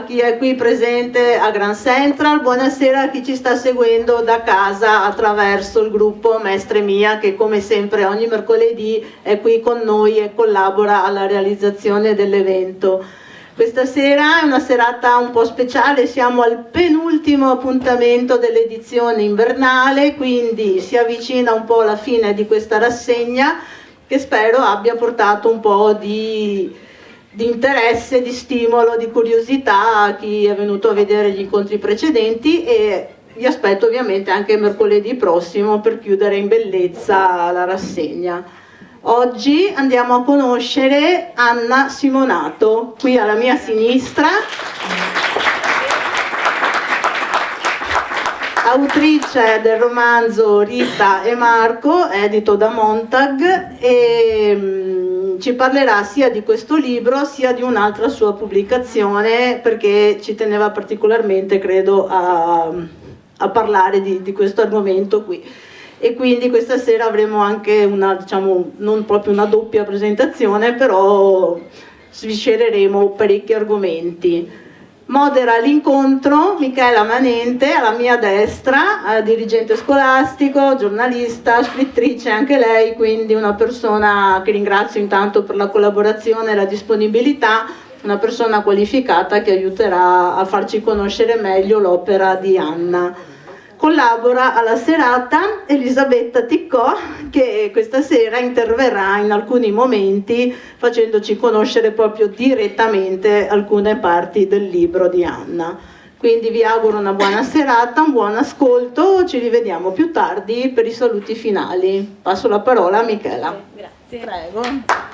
chi è qui presente a Grand Central, buonasera a chi ci sta seguendo da casa attraverso il gruppo Mestre Mia, che come sempre ogni mercoledì è qui con noi e collabora alla realizzazione dell'evento. Questa sera è una serata un po' speciale, siamo al penultimo appuntamento dell'edizione invernale, quindi si avvicina un po' la fine di questa rassegna che spero abbia portato un po' di interesse, di stimolo, di curiosità a chi è venuto a vedere gli incontri precedenti, e vi aspetto ovviamente anche mercoledì prossimo per chiudere in bellezza la rassegna. Oggi andiamo a conoscere Anna Simonato, qui alla mia sinistra, autrice del romanzo Rita e Marco, edito da Montag, e ci parlerà sia di questo libro sia di un'altra sua pubblicazione, perché ci teneva particolarmente, credo, a parlare di questo argomento qui. E quindi questa sera avremo anche una, diciamo, non proprio una doppia presentazione, però sviscereremo parecchi argomenti. Modera l'incontro Michela Manente, alla mia destra, dirigente scolastico, giornalista, scrittrice anche lei, quindi una persona che ringrazio intanto per la collaborazione e la disponibilità, una persona qualificata che aiuterà a farci conoscere meglio l'opera di Anna. Collabora alla serata Elisabetta Ticcò, che questa sera interverrà in alcuni momenti facendoci conoscere proprio direttamente alcune parti del libro di Anna. Quindi vi auguro una buona serata, un buon ascolto, ci rivediamo più tardi per i saluti finali. Passo la parola a Michela. Grazie. Prego.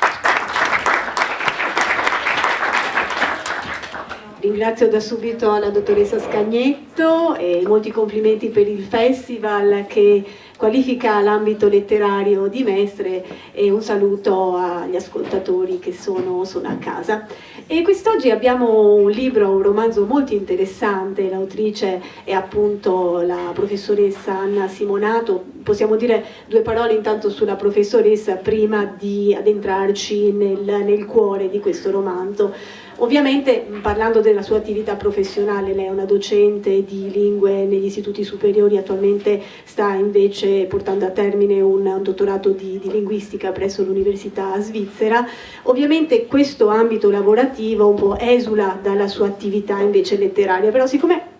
Ringrazio da subito la dottoressa Scagnetto e molti complimenti per il festival che qualifica l'ambito letterario di Mestre, e un saluto agli ascoltatori che sono a casa. E quest'oggi abbiamo un libro, un romanzo molto interessante, l'autrice è appunto la professoressa Anna Simonato. Possiamo dire due parole intanto sulla professoressa prima di addentrarci nel cuore di questo romanzo. Ovviamente, parlando della sua attività professionale, lei è una docente di lingue negli istituti superiori, attualmente sta invece portando a termine un dottorato di linguistica presso l'Università svizzera. Ovviamente questo ambito lavorativo un po' esula dalla sua attività invece letteraria, però siccome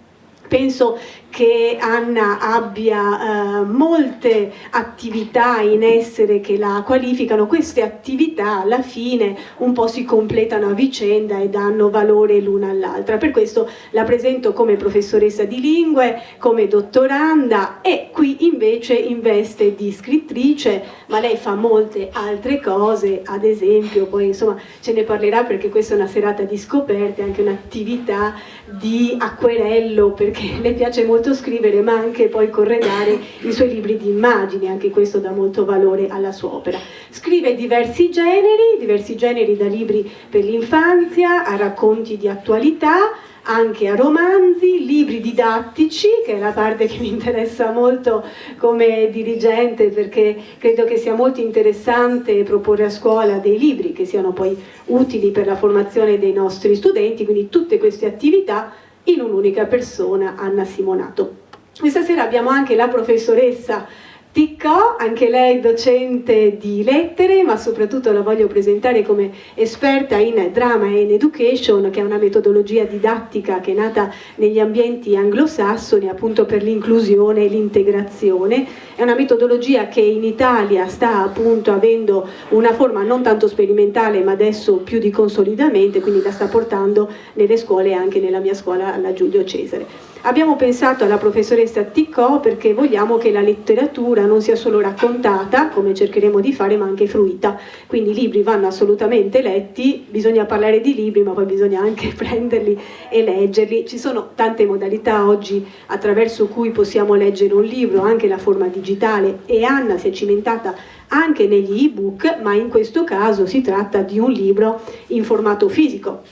penso che Anna abbia molte attività in essere che la qualificano, queste attività alla fine un po' si completano a vicenda e danno valore l'una all'altra. Per questo la presento come professoressa di lingue, come dottoranda, e qui invece in veste di scrittrice, ma lei fa molte altre cose, ad esempio, poi insomma ce ne parlerà perché questa è una serata di scoperte, anche un'attività di acquerello, perché le piace molto scrivere, ma anche poi corredare i suoi libri di immagini, anche questo dà molto valore alla sua opera. Scrive diversi generi, da libri per l'infanzia a racconti di attualità, anche a romanzi, libri didattici, che è la parte che mi interessa molto come dirigente, perché credo che sia molto interessante proporre a scuola dei libri che siano poi utili per la formazione dei nostri studenti, quindi tutte queste attività in un'unica persona, Anna Simonato. Questa sera abbiamo anche la professoressa Ticcò, anche lei docente di lettere, ma soprattutto la voglio presentare come esperta in drama and education, che è una metodologia didattica che è nata negli ambienti anglosassoni appunto per l'inclusione e l'integrazione. È una metodologia che in Italia sta appunto avendo una forma non tanto sperimentale, ma adesso più di consolidamento, quindi la sta portando nelle scuole, anche nella mia scuola, alla Giulio Cesare. Abbiamo pensato alla professoressa Ticcò perché vogliamo che la letteratura non sia solo raccontata, come cercheremo di fare, ma anche fruita. Quindi i libri vanno assolutamente letti, bisogna parlare di libri, ma poi bisogna anche prenderli e leggerli. Ci sono tante modalità oggi attraverso cui possiamo leggere un libro, anche la forma digitale, e Anna si è cimentata anche negli ebook, ma in questo caso si tratta di un libro in formato fisico,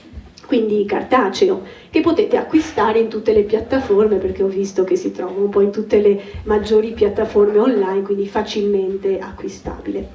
quindi cartaceo, che potete acquistare in tutte le piattaforme, perché ho visto che si trova un po' in tutte le maggiori piattaforme online, quindi facilmente acquistabile.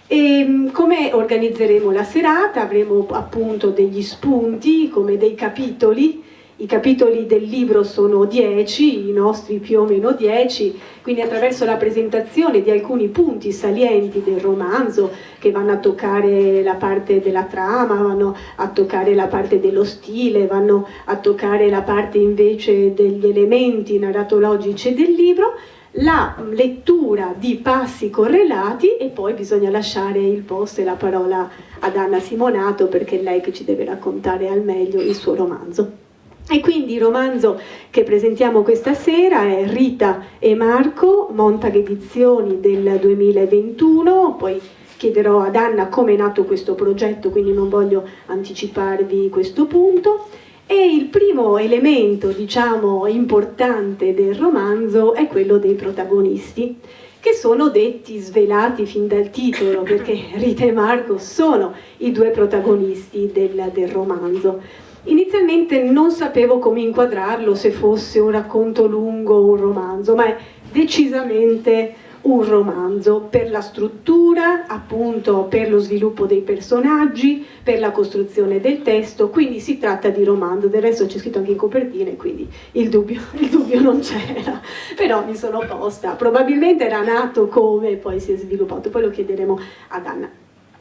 E come organizzeremo la serata? Avremo appunto degli spunti, come dei capitoli, I capitoli del libro sono 10, i nostri più o meno 10, quindi attraverso la presentazione di alcuni punti salienti del romanzo che vanno a toccare la parte della trama, vanno a toccare la parte dello stile, vanno a toccare la parte invece degli elementi narratologici del libro, la lettura di passi correlati e poi bisogna lasciare il posto e la parola ad Anna Simonato perché è lei che ci deve raccontare al meglio il suo romanzo. E quindi il romanzo che presentiamo questa sera è Rita e Marco, Montag Edizioni del 2021, poi chiederò ad Anna come è nato questo progetto, quindi non voglio anticiparvi questo punto. E il primo elemento, diciamo, importante del romanzo è quello dei protagonisti, che sono detti svelati fin dal titolo, perché Rita e Marco sono i due protagonisti del romanzo. Inizialmente non sapevo come inquadrarlo, se fosse un racconto lungo o un romanzo, ma è decisamente un romanzo per la struttura, appunto per lo sviluppo dei personaggi, per la costruzione del testo, quindi si tratta di romanzo. Del resto c'è scritto anche in copertina e quindi il dubbio non c'era, però mi sono posta, probabilmente era nato come poi si è sviluppato, poi lo chiederemo ad Anna.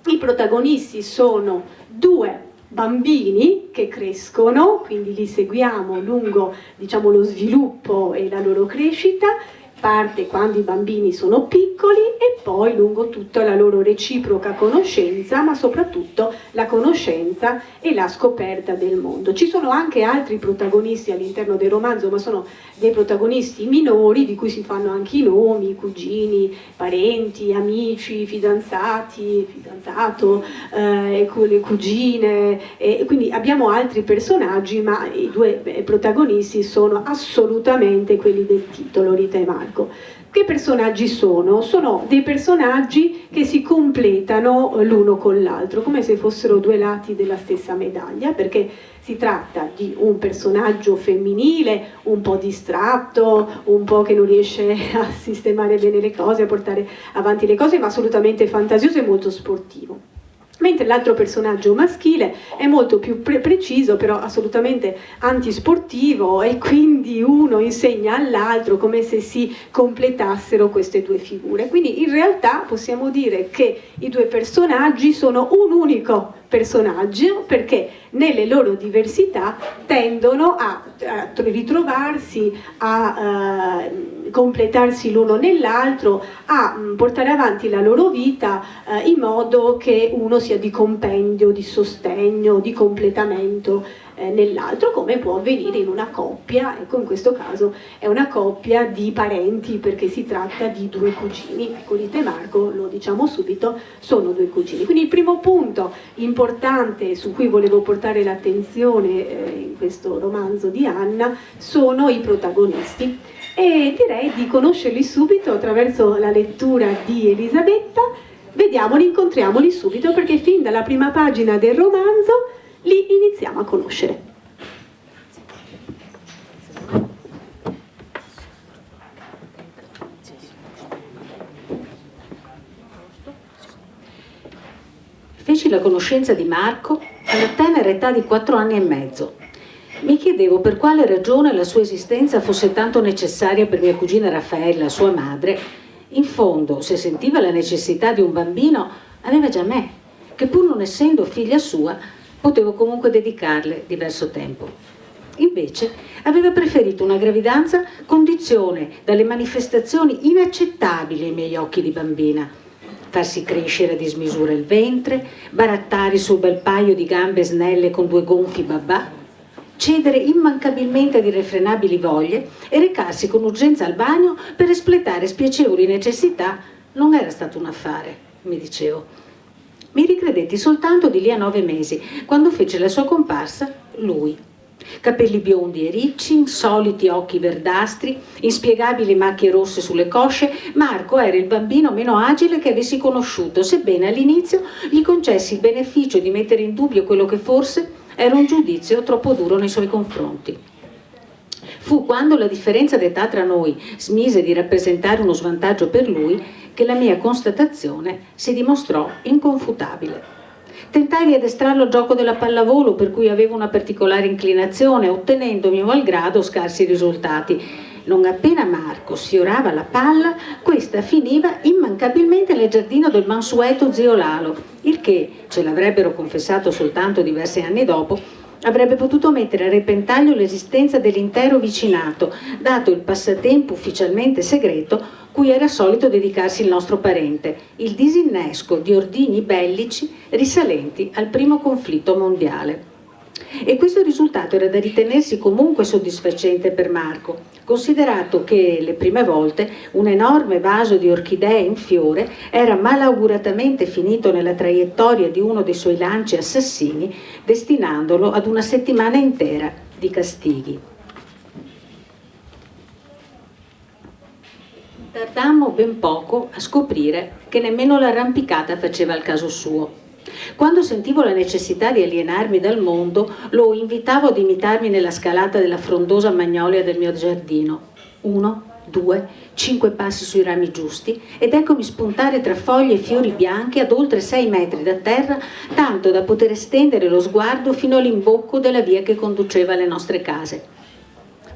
I protagonisti sono due bambini che crescono, quindi li seguiamo lungo, diciamo, lo sviluppo e la loro crescita, parte quando i bambini sono piccoli e poi lungo tutta la loro reciproca conoscenza, ma soprattutto la conoscenza e la scoperta del mondo. Ci sono anche altri protagonisti all'interno del romanzo, ma sono dei protagonisti minori di cui si fanno anche i nomi, cugini, parenti, amici, fidanzati, fidanzato, le cugine, quindi abbiamo altri personaggi, ma i due protagonisti sono assolutamente quelli del titolo, Rita e Marco. Che personaggi sono? Sono dei personaggi che si completano l'uno con l'altro, come se fossero due lati della stessa medaglia, perché si tratta di un personaggio femminile, un po' distratto, un po' che non riesce a sistemare bene le cose, a portare avanti le cose, ma assolutamente fantasioso e molto sportivo. Mentre l'altro personaggio maschile è molto più preciso, però assolutamente antisportivo, e quindi uno insegna all'altro come se si completassero queste due figure. Quindi in realtà possiamo dire che i due personaggi sono un unico personaggio, perché nelle loro diversità tendono a ritrovarsi, a completarsi l'uno nell'altro, a portare avanti la loro vita in modo che uno sia di compendio, di sostegno, di completamento nell'altro, come può avvenire in una coppia. Ecco, in questo caso è una coppia di parenti, perché si tratta di due cugini. Ecco, Rita e Marco, lo diciamo subito, sono due cugini. Quindi il primo punto importante su cui volevo portare l'attenzione in questo romanzo di Anna sono i protagonisti, e direi di conoscerli subito attraverso la lettura di Elisabetta. Vediamoli, incontriamoli subito, perché fin dalla prima pagina del romanzo li iniziamo a conoscere. Feci la conoscenza di Marco alla tenera età di 4 anni e mezzo. Mi chiedevo per quale ragione la sua esistenza fosse tanto necessaria per mia cugina Raffaella, sua madre. In fondo, se sentiva la necessità di un bambino, aveva già me, che pur non essendo figlia sua, potevo comunque dedicarle diverso tempo. Invece aveva preferito una gravidanza condizione dalle manifestazioni inaccettabili ai miei occhi di bambina: farsi crescere a dismisura il ventre, barattare sul bel paio di gambe snelle con 2 gonfi babà, cedere immancabilmente ad irrefrenabili voglie e recarsi con urgenza al bagno per espletare spiacevoli necessità. Non era stato un affare, mi dicevo. Mi ricredetti soltanto di lì a 9 mesi, quando fece la sua comparsa lui. Capelli biondi e ricci, insoliti occhi verdastri, inspiegabili macchie rosse sulle cosce, Marco era il bambino meno agile che avessi conosciuto, sebbene all'inizio gli concessi il beneficio di mettere in dubbio quello che forse era un giudizio troppo duro nei suoi confronti. Fu quando la differenza d'età tra noi smise di rappresentare uno svantaggio per lui che la mia constatazione si dimostrò inconfutabile. Tentai di addestrarlo al gioco della pallavolo, per cui avevo una particolare inclinazione, ottenendo mio malgrado scarsi risultati. Non appena Marco sfiorava la palla, questa finiva immancabilmente nel giardino del mansueto zio Lalo, il che, ce l'avrebbero confessato soltanto diversi anni dopo, avrebbe potuto mettere a repentaglio l'esistenza dell'intero vicinato, dato il passatempo ufficialmente segreto cui era solito dedicarsi il nostro parente, il disinnesco di ordigni bellici risalenti al primo conflitto mondiale. E questo risultato era da ritenersi comunque soddisfacente per Marco, considerato che le prime volte un enorme vaso di orchidee in fiore era malauguratamente finito nella traiettoria di uno dei suoi lanci assassini, destinandolo ad una settimana intera di castighi. Tardammo ben poco a scoprire che nemmeno l'arrampicata faceva il caso suo. Quando sentivo la necessità di alienarmi dal mondo, lo invitavo ad imitarmi nella scalata della frondosa magnolia del mio giardino. 1, 2, 5 passi sui rami giusti ed eccomi spuntare tra foglie e fiori bianchi ad oltre 6 metri da terra, tanto da poter estendere lo sguardo fino all'imbocco della via che conduceva alle nostre case.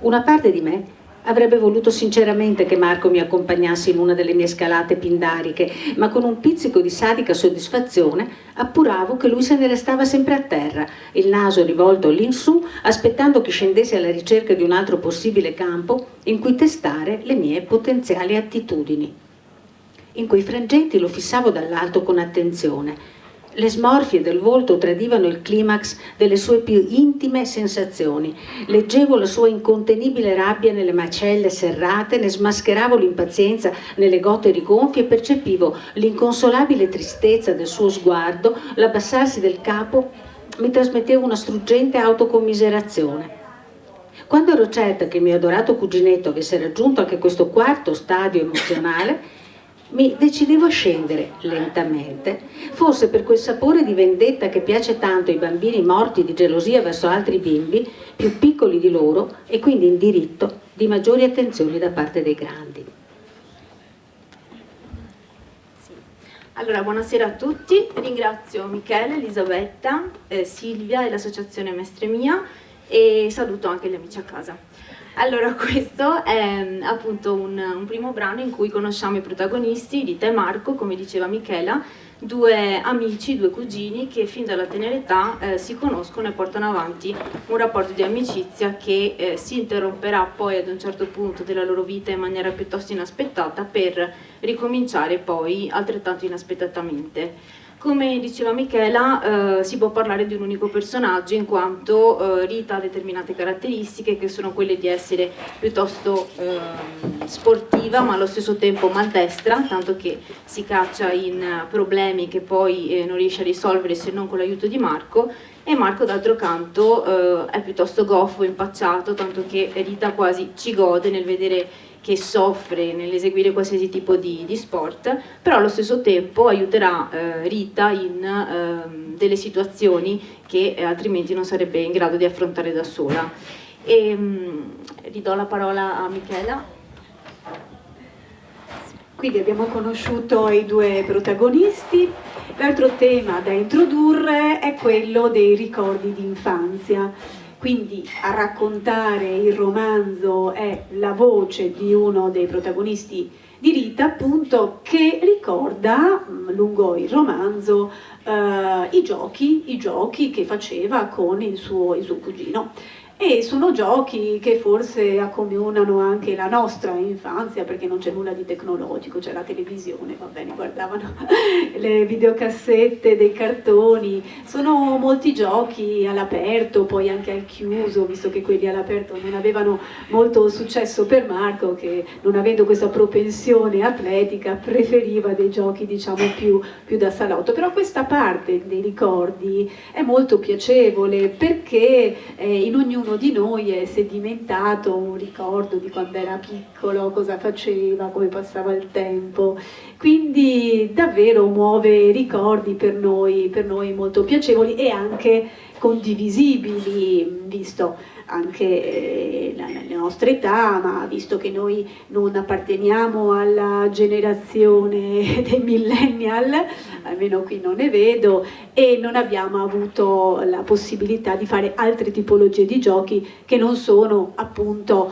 Una parte di me avrebbe voluto sinceramente che Marco mi accompagnasse in una delle mie scalate pindariche, ma con un pizzico di sadica soddisfazione appuravo che lui se ne restava sempre a terra, il naso rivolto all'insù, aspettando che scendessi alla ricerca di un altro possibile campo in cui testare le mie potenziali attitudini. In quei frangenti lo fissavo dall'alto con attenzione. Le smorfie del volto tradivano il climax delle sue più intime sensazioni. Leggevo la sua incontenibile rabbia nelle macelle serrate, ne smascheravo l'impazienza nelle gote rigonfie e percepivo l'inconsolabile tristezza del suo sguardo, l'abbassarsi del capo mi trasmetteva una struggente autocommiserazione. Quando ero certa che il mio adorato cuginetto avesse raggiunto anche questo quarto stadio emozionale, mi decidevo a scendere lentamente, forse per quel sapore di vendetta che piace tanto ai bambini morti di gelosia verso altri bimbi, più piccoli di loro e quindi in diritto di maggiori attenzioni da parte dei grandi. Sì. Allora, buonasera a tutti, ringrazio Michele, Elisabetta, Silvia e l'associazione Mestre Mia e saluto anche gli amici a casa. Allora, questo è appunto un primo brano in cui conosciamo i protagonisti, Rita e Marco, come diceva Michela, due amici, due cugini che fin dalla tenera età si conoscono e portano avanti un rapporto di amicizia che si interromperà poi ad un certo punto della loro vita in maniera piuttosto inaspettata per ricominciare poi altrettanto inaspettatamente. Come diceva Michela, si può parlare di un unico personaggio in quanto Rita ha determinate caratteristiche che sono quelle di essere piuttosto sportiva ma allo stesso tempo maldestra, tanto che si caccia in problemi che poi non riesce a risolvere se non con l'aiuto di Marco, e Marco d'altro canto è piuttosto goffo, impacciato, tanto che Rita quasi ci gode nel vedere che soffre nell'eseguire qualsiasi tipo di sport, però allo stesso tempo aiuterà Rita in delle situazioni che altrimenti non sarebbe in grado di affrontare da sola. E ridò la parola a Michela. Quindi abbiamo conosciuto i due protagonisti. L'altro tema da introdurre è quello dei ricordi di infanzia. Quindi a raccontare il romanzo è la voce di uno dei protagonisti di Rita, appunto, che ricorda lungo il romanzo i giochi che faceva con il suo cugino. E sono giochi che forse accomunano anche la nostra infanzia, perché non c'è nulla di tecnologico, c'è la televisione, va bene, guardavano le videocassette dei cartoni, sono molti giochi all'aperto, poi anche al chiuso, visto che quelli all'aperto non avevano molto successo per Marco, che non avendo questa propensione atletica preferiva dei giochi diciamo più da salotto. Però questa parte dei ricordi è molto piacevole, perché in ognuno di noi è sedimentato un ricordo di quando era piccolo, cosa faceva, come passava il tempo, quindi davvero muove ricordi per noi molto piacevoli, e anche condivisibili, visto anche la nostra età, ma visto che noi non apparteniamo alla generazione dei millennial, almeno qui non ne vedo, e non abbiamo avuto la possibilità di fare altre tipologie di giochi che non sono appunto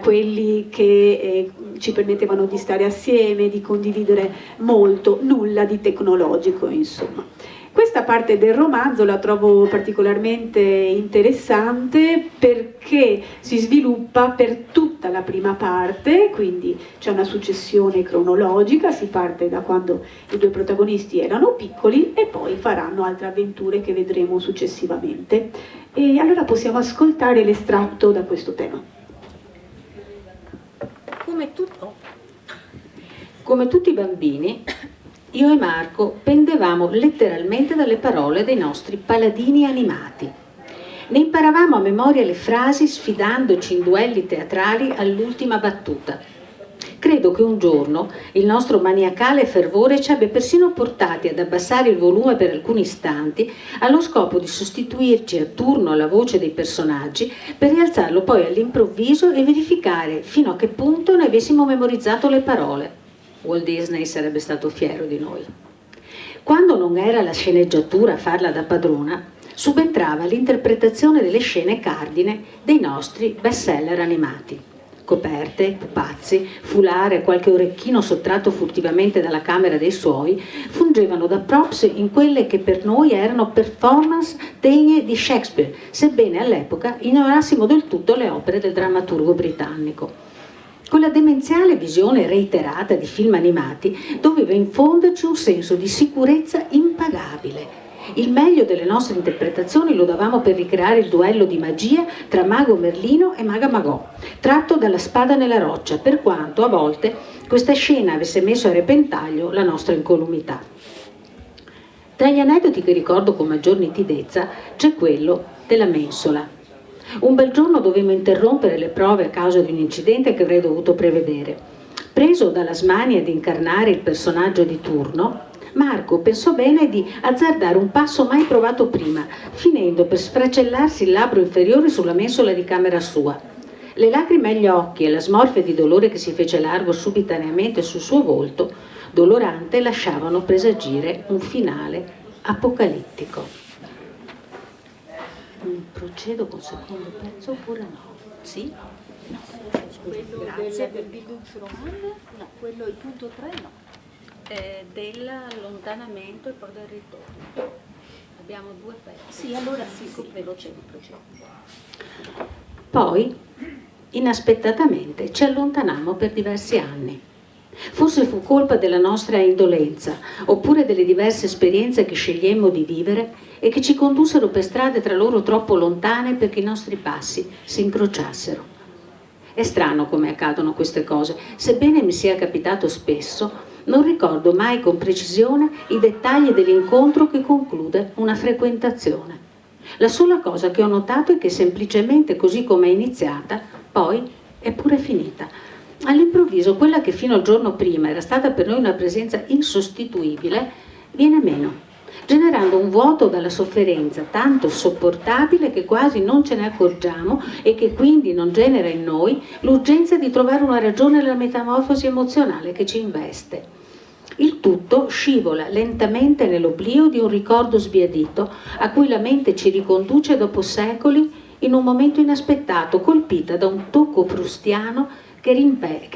quelli che ci permettevano di stare assieme, di condividere molto, nulla di tecnologico, insomma. Questa parte del romanzo la trovo particolarmente interessante perché si sviluppa per tutta la prima parte, quindi c'è una successione cronologica, si parte da quando i due protagonisti erano piccoli e poi faranno altre avventure che vedremo successivamente. E allora possiamo ascoltare l'estratto da questo tema. Come tutti i bambini, io e Marco pendevamo letteralmente dalle parole dei nostri paladini animati. Ne imparavamo a memoria le frasi sfidandoci in duelli teatrali all'ultima battuta. Credo che un giorno il nostro maniacale fervore ci abbia persino portati ad abbassare il volume per alcuni istanti allo scopo di sostituirci a turno alla voce dei personaggi per rialzarlo poi all'improvviso e verificare fino a che punto ne avessimo memorizzato le parole. Walt Disney sarebbe stato fiero di noi. Quando non era la sceneggiatura a farla da padrona, subentrava l'interpretazione delle scene cardine dei nostri bestseller animati. Coperte, pupazzi, fulare, qualche orecchino sottratto furtivamente dalla camera dei suoi, fungevano da props in quelle che per noi erano performance degne di Shakespeare, sebbene all'epoca ignorassimo del tutto le opere del drammaturgo britannico. Quella demenziale visione reiterata di film animati doveva infonderci un senso di sicurezza impagabile. Il meglio delle nostre interpretazioni lo davamo per ricreare il duello di magia tra Mago Merlino e Maga Magò, tratto dalla Spada nella roccia, per quanto a volte questa scena avesse messo a repentaglio la nostra incolumità. Tra gli aneddoti che ricordo con maggior nitidezza c'è quello della mensola. Un bel giorno dovemmo interrompere le prove a causa di un incidente che avrei dovuto prevedere. Preso dalla smania di incarnare il personaggio di turno, Marco pensò bene di azzardare un passo mai provato prima, finendo per sfracellarsi il labbro inferiore sulla mensola di camera sua. Le lacrime agli occhi e la smorfia di dolore che si fece largo subitaneamente sul suo volto, dolorante, lasciavano presagire un finale apocalittico. Procedo col secondo pezzo oppure no? Sì? No. Quello Grazie. del Bildungsroman? No, quello il punto 3 no. Dell'allontanamento e poi del ritorno. Abbiamo due pezzi. Sì, allora sì, procedi. Poi, inaspettatamente, ci allontanammo per diversi anni. Forse fu colpa della nostra indolenza, oppure delle diverse esperienze che scegliemmo di vivere e che ci condussero per strade tra loro troppo lontane perché i nostri passi si incrociassero. È strano come accadono queste cose, sebbene mi sia capitato spesso, non ricordo mai con precisione i dettagli dell'incontro che conclude una frequentazione. La sola cosa che ho notato è che semplicemente così come è iniziata, poi è pure finita. All'improvviso quella che fino al giorno prima era stata per noi una presenza insostituibile viene meno, generando un vuoto dalla sofferenza tanto sopportabile che quasi non ce ne accorgiamo e che quindi non genera in noi l'urgenza di trovare una ragione alla metamorfosi emozionale che ci investe. Il tutto scivola lentamente nell'oblio di un ricordo sbiadito a cui la mente ci riconduce dopo secoli in un momento inaspettato, colpita da un tocco prustiano che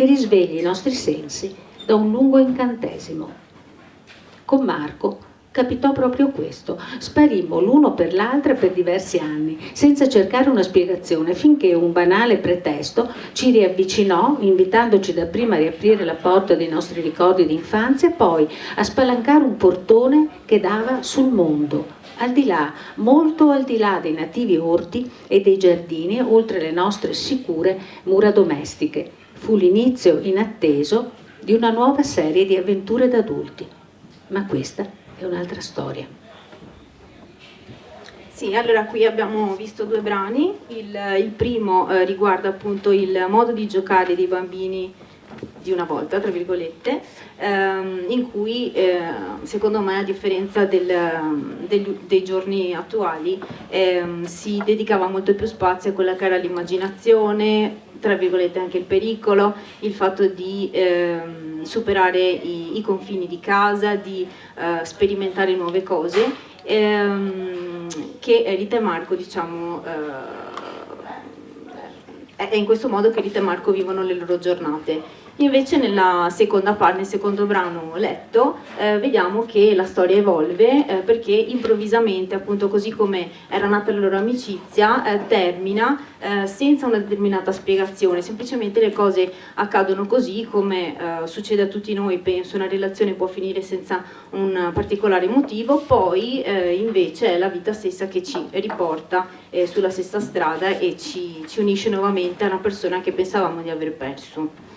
risveglia i nostri sensi da un lungo incantesimo. Con Marco capitò proprio questo. Sparimmo l'uno per l'altra per diversi anni, senza cercare una spiegazione, finché un banale pretesto ci riavvicinò, invitandoci dapprima a riaprire la porta dei nostri ricordi di infanzia e poi a spalancare un portone che dava sul mondo, al di là, molto al di là dei nativi orti e dei giardini, oltre le nostre sicure mura domestiche. Fu l'inizio inatteso di una nuova serie di avventure da adulti. Ma questa è un'altra storia. Sì, allora qui abbiamo visto due brani. Il primo riguarda appunto il modo di giocare dei bambini di una volta, tra virgolette, in cui secondo me, a differenza dei giorni attuali, si dedicava molto più spazio a quella che era l'immaginazione, tra virgolette anche il pericolo, il fatto di superare i confini di casa, di sperimentare nuove cose, che Rita e Marco, diciamo, è in questo modo che Rita e Marco vivono le loro giornate. Invece nel secondo brano letto, vediamo che la storia evolve, perché improvvisamente, appunto così come era nata la loro amicizia, termina senza una determinata spiegazione, semplicemente le cose accadono così, come succede a tutti noi. Penso una relazione può finire senza un particolare motivo, poi invece è la vita stessa che ci riporta sulla stessa strada e ci unisce nuovamente a una persona che pensavamo di aver perso.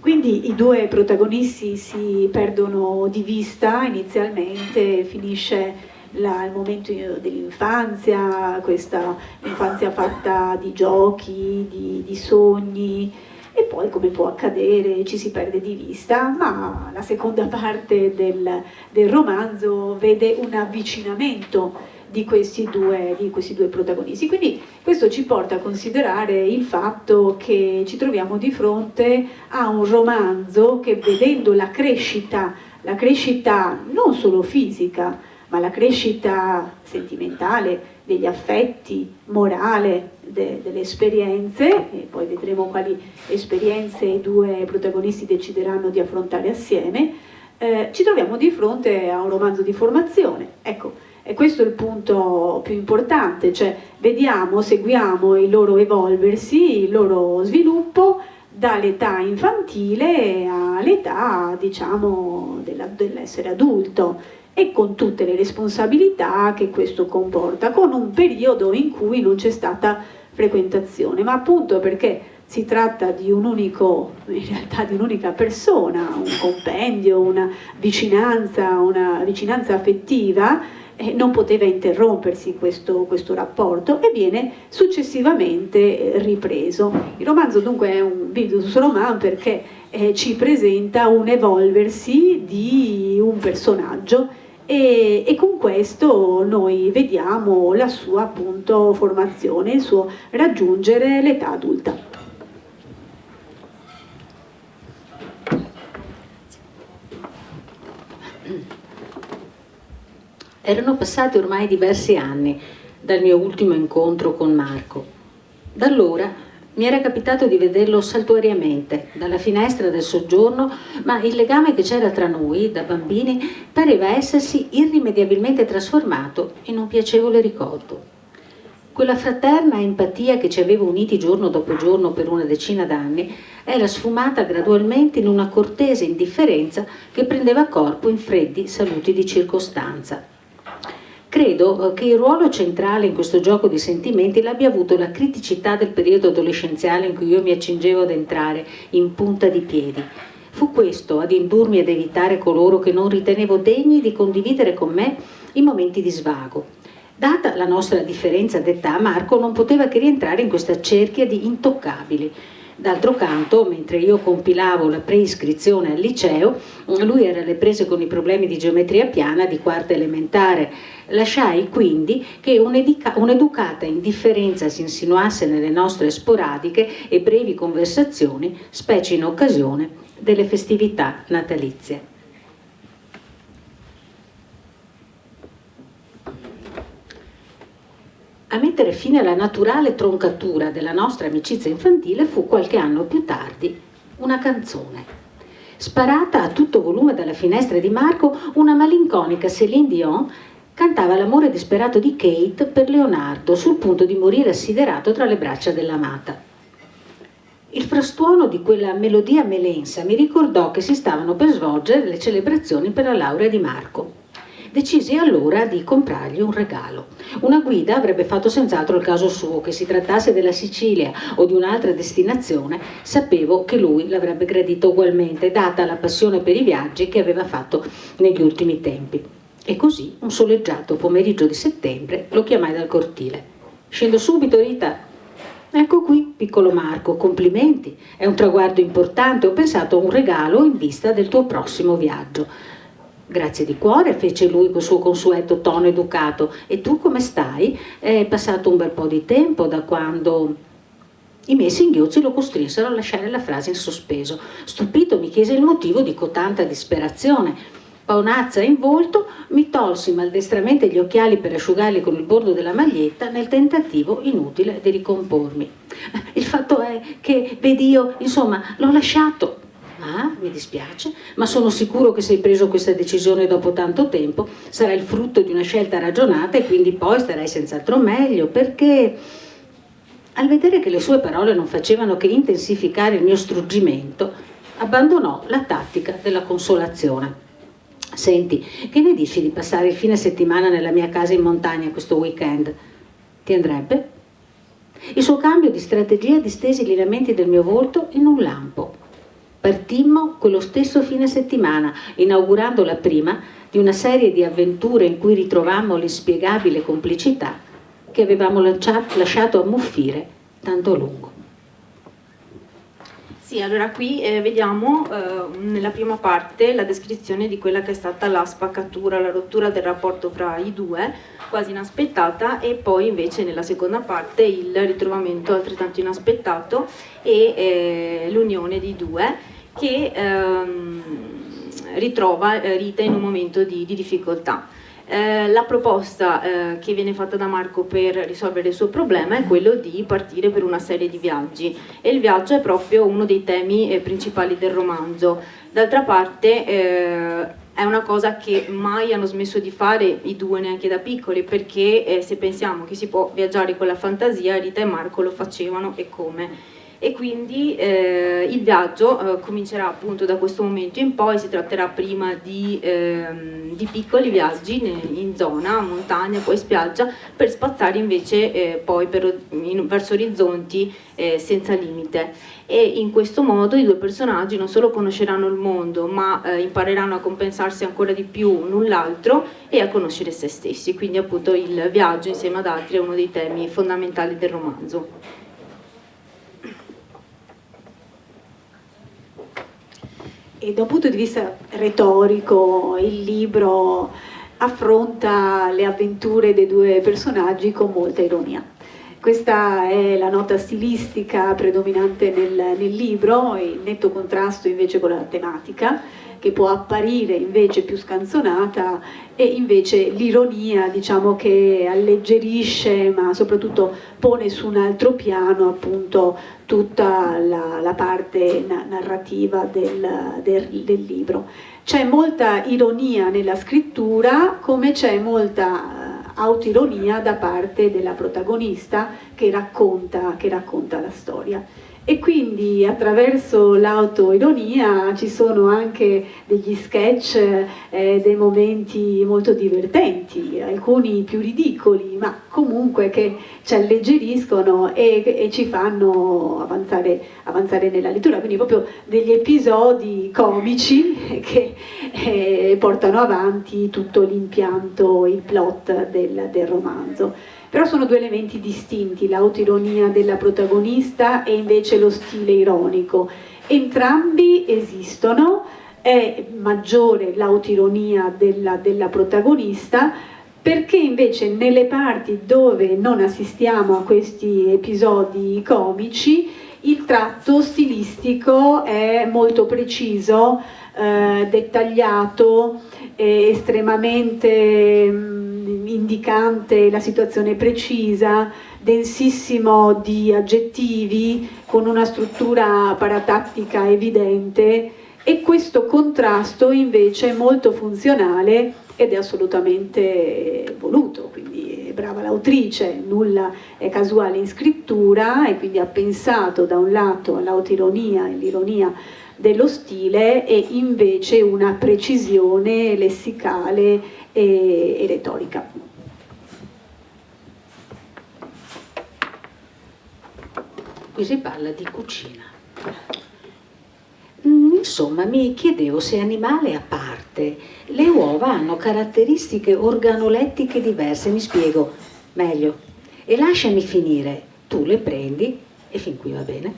Quindi i due protagonisti si perdono di vista inizialmente, finisce il momento dell'infanzia, questa infanzia fatta di giochi, di sogni, e poi, come può accadere, ci si perde di vista, ma la seconda parte del romanzo vede un avvicinamento di questi due protagonisti. Quindi questo ci porta a considerare il fatto che ci troviamo di fronte a un romanzo che, vedendo la crescita non solo fisica, ma la crescita sentimentale, degli affetti, morale, delle esperienze, e poi vedremo quali esperienze i due protagonisti decideranno di affrontare assieme, ci troviamo di fronte a un romanzo di formazione. Ecco, e questo è il punto più importante, cioè seguiamo il loro evolversi, il loro sviluppo dall'età infantile all'età, diciamo, dell'essere adulto, e con tutte le responsabilità che questo comporta, con un periodo in cui non c'è stata frequentazione, ma appunto perché si tratta di in realtà di un'unica persona, un compendio, una vicinanza affettiva. Non poteva interrompersi questo rapporto e viene successivamente ripreso. Il romanzo dunque è un vidus roman perché ci presenta un evolversi di un personaggio e con questo noi vediamo la sua, appunto, formazione, il suo raggiungere l'età adulta. Erano passati ormai diversi anni dal mio ultimo incontro con Marco. Da allora mi era capitato di vederlo saltuariamente dalla finestra del soggiorno, ma il legame che c'era tra noi da bambini pareva essersi irrimediabilmente trasformato in un piacevole ricordo. Quella fraterna empatia che ci aveva uniti giorno dopo giorno per una decina d'anni era sfumata gradualmente in una cortese indifferenza che prendeva corpo in freddi saluti di circostanza. Credo che il ruolo centrale in questo gioco di sentimenti l'abbia avuto la criticità del periodo adolescenziale in cui io mi accingevo ad entrare in punta di piedi. Fu questo ad indurmi ad evitare coloro che non ritenevo degni di condividere con me i momenti di svago. Data la nostra differenza d'età, Marco non poteva che rientrare in questa cerchia di intoccabili. D'altro canto, mentre io compilavo la preiscrizione al liceo, lui era alle prese con i problemi di geometria piana di quarta elementare. Lasciai quindi che un'educata indifferenza si insinuasse nelle nostre sporadiche e brevi conversazioni, specie in occasione delle festività natalizie. A mettere fine alla naturale troncatura della nostra amicizia infantile fu qualche anno più tardi una canzone. Sparata a tutto volume dalla finestra di Marco, una malinconica Céline Dion cantava l'amore disperato di Kate per Leonardo, sul punto di morire assiderato tra le braccia dell'amata. Il frastuono di quella melodia melensa mi ricordò che si stavano per svolgere le celebrazioni per la laurea di Marco. Decisi allora di comprargli un regalo. Una guida avrebbe fatto senz'altro il caso suo, che si trattasse della Sicilia o di un'altra destinazione, sapevo che lui l'avrebbe gradito ugualmente, data la passione per i viaggi che aveva fatto negli ultimi tempi. E così, un soleggiato pomeriggio di settembre, lo chiamai dal cortile. «Scendo subito, Rita?» Ecco qui, piccolo Marco, complimenti, è un traguardo importante, ho pensato a un regalo in vista del tuo prossimo viaggio. Grazie di cuore, fece lui col suo consueto tono educato. E tu come stai? È passato un bel po' di tempo da quando... I miei singhiozzi lo costrinsero a lasciare la frase in sospeso. Stupito mi chiese il motivo di cotanta disperazione. Paonazza in volto, mi tolsi maldestramente gli occhiali per asciugarli con il bordo della maglietta nel tentativo inutile di ricompormi. Il fatto è che, vedi, io, insomma, l'ho lasciato. Ah, mi dispiace, ma sono sicuro che se hai preso questa decisione dopo tanto tempo sarà il frutto di una scelta ragionata e quindi poi starai senz'altro meglio, perché al vedere che le sue parole non facevano che intensificare il mio struggimento, abbandonò la tattica della consolazione. Senti, che ne dici di passare il fine settimana nella mia casa in montagna questo weekend? Ti andrebbe? Il suo cambio di strategia distese i lineamenti del mio volto in un lampo. Partimmo quello stesso fine settimana, inaugurando la prima di una serie di avventure in cui ritrovammo l'inspiegabile complicità che avevamo lasciato ammuffire tanto a lungo. Sì, allora qui vediamo nella prima parte la descrizione di quella che è stata la spaccatura, la rottura del rapporto fra i due, quasi inaspettata, e poi invece nella seconda parte il ritrovamento altrettanto inaspettato e l'unione dei due che ritrova Rita in un momento di difficoltà. La proposta che viene fatta da Marco per risolvere il suo problema è quello di partire per una serie di viaggi, e il viaggio è proprio uno dei temi principali del romanzo. D'altra parte è una cosa che mai hanno smesso di fare i due, neanche da piccoli, perché se pensiamo che si può viaggiare con la fantasia, Rita e Marco lo facevano, e come. E quindi il viaggio comincerà appunto da questo momento in poi. Si tratterà prima di piccoli viaggi in zona, montagna, poi spiaggia, per spazzare invece poi verso orizzonti senza limite. E in questo modo i due personaggi non solo conosceranno il mondo, ma impareranno a compensarsi ancora di più l'un l'altro e a conoscere se stessi. Quindi appunto il viaggio insieme ad altri è uno dei temi fondamentali del romanzo. E da un punto di vista retorico il libro affronta le avventure dei due personaggi con molta ironia. Questa è la nota stilistica predominante nel libro, in netto contrasto invece con la tematica, che può apparire invece più scanzonata, e invece l'ironia, diciamo, che alleggerisce ma soprattutto pone su un altro piano appunto tutta la parte narrativa del libro. C'è molta ironia nella scrittura, come c'è molta autoironia da parte della protagonista che racconta la storia. E quindi attraverso l'autoironia ci sono anche degli sketch, dei momenti molto divertenti, alcuni più ridicoli, ma comunque che ci alleggeriscono e ci fanno avanzare nella lettura, quindi proprio degli episodi comici che portano avanti tutto l'impianto, il plot del romanzo. Però sono due elementi distinti, l'autoironia della protagonista e invece lo stile ironico. Entrambi esistono, è maggiore l'autoironia della protagonista, perché invece nelle parti dove non assistiamo a questi episodi comici il tratto stilistico è molto preciso, dettagliato, estremamente indicante la situazione precisa, densissimo di aggettivi, con una struttura paratattica evidente, e questo contrasto invece è molto funzionale ed è assolutamente voluto, quindi è brava l'autrice, nulla è casuale in scrittura, e quindi ha pensato da un lato all'autoironia e l'ironia dello stile e invece una precisione lessicale e retorica. Qui si parla di cucina. Insomma, mi chiedevo se animale a parte le uova hanno caratteristiche organolettiche diverse. Mi spiego meglio e lasciami finire. Tu le prendi, e fin qui va bene,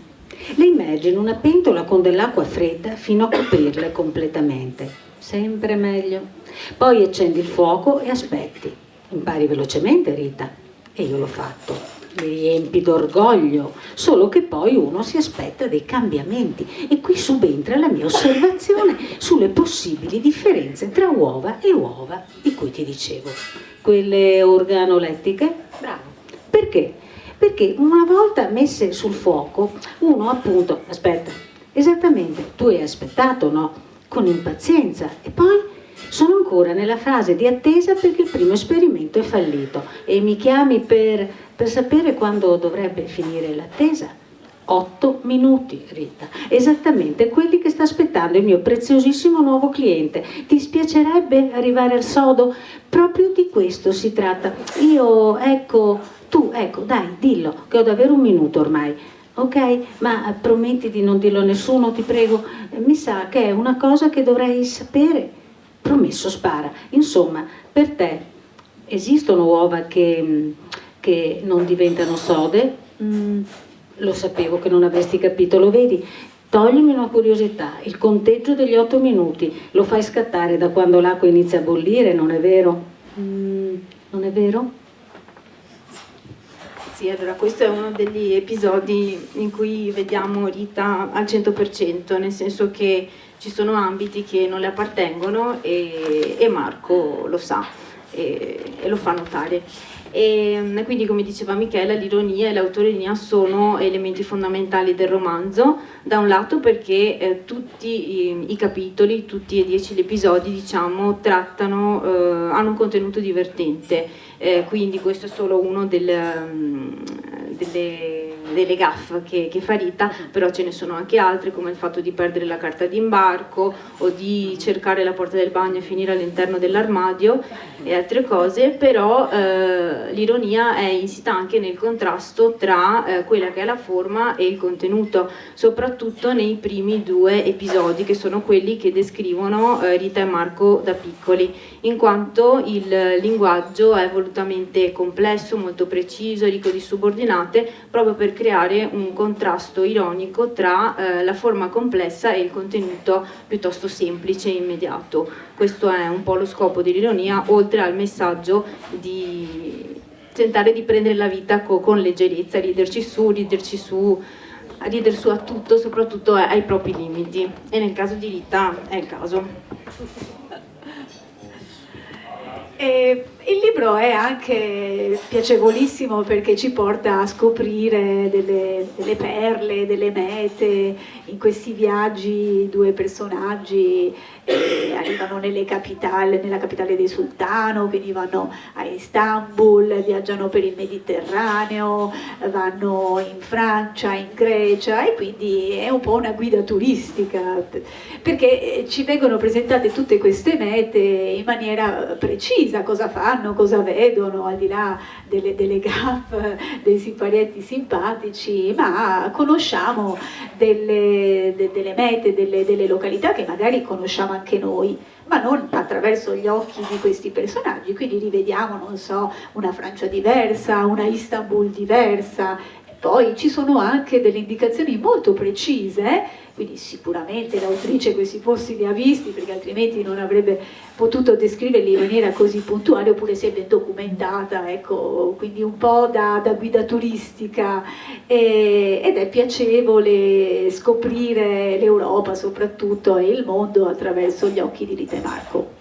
le immergi in una pentola con dell'acqua fredda fino a coprirle completamente. Sempre meglio. Poi accendi il fuoco e aspetti. Impari velocemente, Rita, e io l'ho fatto. Mi riempi d'orgoglio, solo che poi uno si aspetta dei cambiamenti e qui subentra la mia osservazione sulle possibili differenze tra uova e uova di cui ti dicevo. Quelle organolettiche? Bravo. Perché? Perché una volta messe sul fuoco, uno appunto, aspetta, esattamente, tu hai aspettato, no? Con impazienza, e poi sono ancora nella fase di attesa perché il primo esperimento è fallito e mi chiami per sapere quando dovrebbe finire l'attesa. 8 minuti, Rita, esattamente quelli che sta aspettando il mio preziosissimo nuovo cliente. Ti spiacerebbe arrivare al sodo? Proprio di questo si tratta. Tu, dai, dillo, che ho davvero un minuto ormai. Ok, ma prometti di non dirlo a nessuno, ti prego. Mi sa che è una cosa che dovrei sapere. Promesso, spara. Insomma, per te esistono uova che non diventano sode? Lo sapevo che non avresti capito, lo vedi? Toglimi una curiosità, il conteggio degli 8 minuti lo fai scattare da quando l'acqua inizia a bollire, non è vero? Non è vero? Sì, allora questo è uno degli episodi in cui vediamo Rita al 100%, nel senso che ci sono ambiti che non le appartengono e Marco lo sa e lo fa notare. E quindi, come diceva Michela, l'ironia e l'autoironia sono elementi fondamentali del romanzo, da un lato perché tutti i capitoli, tutti e 10 gli episodi, diciamo, hanno un contenuto divertente, quindi questo è solo uno delle gaffe che fa Rita, però ce ne sono anche altre, come il fatto di perdere la carta d'imbarco o di cercare la porta del bagno e finire all'interno dell'armadio e altre cose. Però l'ironia è insita anche nel contrasto tra quella che è la forma e il contenuto, soprattutto nei primi 2 episodi, che sono quelli che descrivono Rita e Marco da piccoli, in quanto il linguaggio è volutamente complesso, molto preciso, ricco di subordinate, proprio per creare un contrasto ironico tra la forma complessa e il contenuto piuttosto semplice e immediato. Questo è un po' lo scopo dell'ironia, oltre al messaggio di tentare di prendere la vita con leggerezza, ridere su a tutto, soprattutto ai propri limiti, e nel caso di Rita è il caso. Il libro è anche piacevolissimo perché ci porta a scoprire delle perle, delle mete. In questi viaggi 2 personaggi arrivano nella capitale del sultano, quindi vanno a Istanbul, viaggiano per il Mediterraneo, vanno in Francia, in Grecia, e quindi è un po' una guida turistica, perché ci vengono presentate tutte queste mete in maniera precisa, cosa fanno, cosa vedono, al di là delle gaffe, dei siparietti simpatici, ma conosciamo delle mete, delle località che magari conosciamo anche noi, ma non attraverso gli occhi di questi personaggi. Quindi rivediamo, non so, una Francia diversa, una Istanbul diversa. Poi ci sono anche delle indicazioni molto precise, quindi sicuramente l'autrice questi posti li ha visti, perché altrimenti non avrebbe potuto descriverli in maniera così puntuale, oppure si è ben documentata, ecco, quindi un po' da guida turistica, ed è piacevole scoprire l'Europa soprattutto e il mondo attraverso gli occhi di Rita e Marco.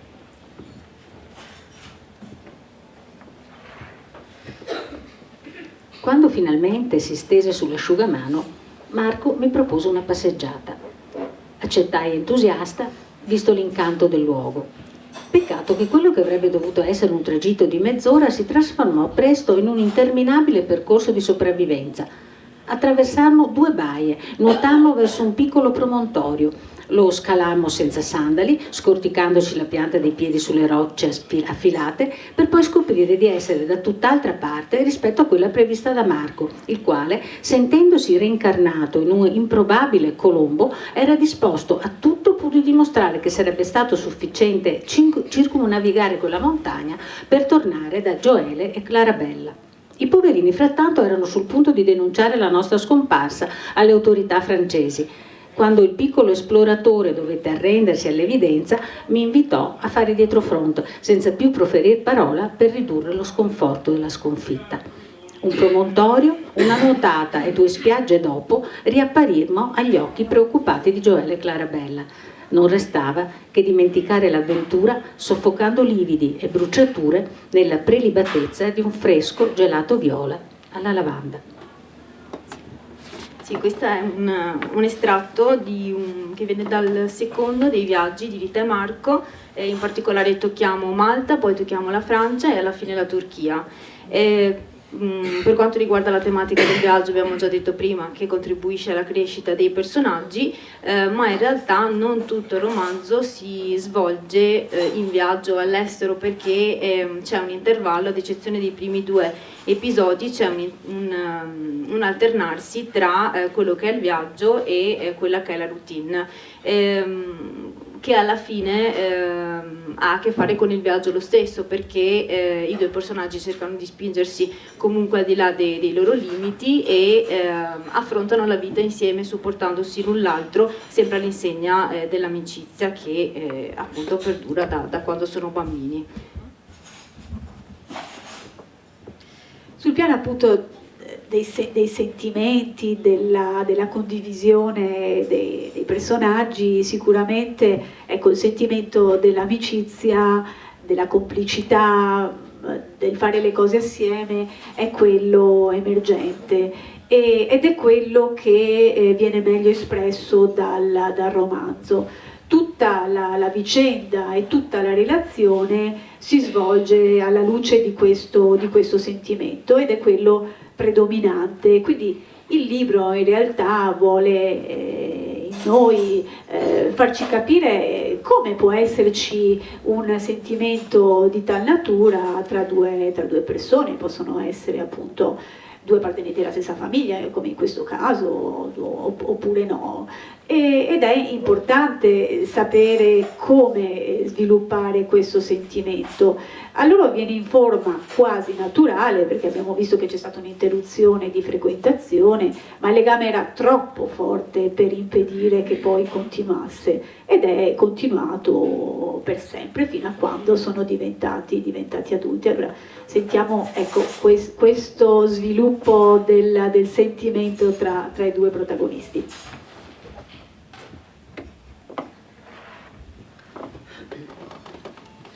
Quando finalmente si stese sull'asciugamano, Marco mi propose una passeggiata. Accettai entusiasta, visto l'incanto del luogo. Peccato che quello che avrebbe dovuto essere un tragitto di mezz'ora si trasformò presto in un interminabile percorso di sopravvivenza. Attraversammo 2 baie, nuotammo verso un piccolo promontorio. Lo scalammo senza sandali, scorticandoci la pianta dei piedi sulle rocce affilate, per poi scoprire di essere da tutt'altra parte rispetto a quella prevista da Marco, il quale, sentendosi reincarnato in un improbabile Colombo, era disposto a tutto pur di dimostrare che sarebbe stato sufficiente circumnavigare quella montagna per tornare da Gioele e Clarabella. I poverini frattanto erano sul punto di denunciare la nostra scomparsa alle autorità francesi, quando il piccolo esploratore dovette arrendersi all'evidenza, mi invitò a fare dietrofront, senza più proferir parola, per ridurre lo sconforto della sconfitta. Un promontorio, una nuotata e 2 spiagge dopo riapparimmo agli occhi preoccupati di Joël e Clarabella. Non restava che dimenticare l'avventura soffocando lividi e bruciature nella prelibatezza di un fresco gelato viola alla lavanda. Sì, questo è un estratto che viene dal secondo dei viaggi di Rita e Marco, in particolare tocchiamo Malta, poi tocchiamo la Francia e alla fine la Turchia. Per quanto riguarda la tematica del viaggio, abbiamo già detto prima che contribuisce alla crescita dei personaggi, ma in realtà non tutto il romanzo si svolge in viaggio all'estero, perché c'è un intervallo, ad eccezione dei primi 2 episodi, c'è un alternarsi tra quello che è il viaggio e quella che è la routine, che alla fine ha a che fare con il viaggio lo stesso, perché i 2 personaggi cercano di spingersi comunque al di là dei loro limiti e affrontano la vita insieme, supportandosi l'un l'altro, sempre all'insegna dell'amicizia che appunto perdura da quando sono bambini. Sul piano appunto dei sentimenti, della condivisione dei personaggi, sicuramente ecco, il sentimento dell'amicizia, della complicità, del fare le cose assieme è quello emergente ed è quello che viene meglio espresso dal romanzo. Tutta la vicenda e tutta la relazione si svolge alla luce di questo sentimento ed è quello predominante. Quindi il libro in realtà vuole in noi farci capire come può esserci un sentimento di tal natura tra due persone. Possono essere appunto 2 appartenenti alla stessa famiglia, come in questo caso, oppure no. Ed è importante sapere come sviluppare questo sentimento. Allora viene in forma quasi naturale, perché abbiamo visto che c'è stata un'interruzione di frequentazione, ma il legame era troppo forte per impedire che poi continuasse, ed è continuato per sempre fino a quando sono diventati adulti. Allora sentiamo ecco, questo sviluppo del sentimento tra i 2 protagonisti.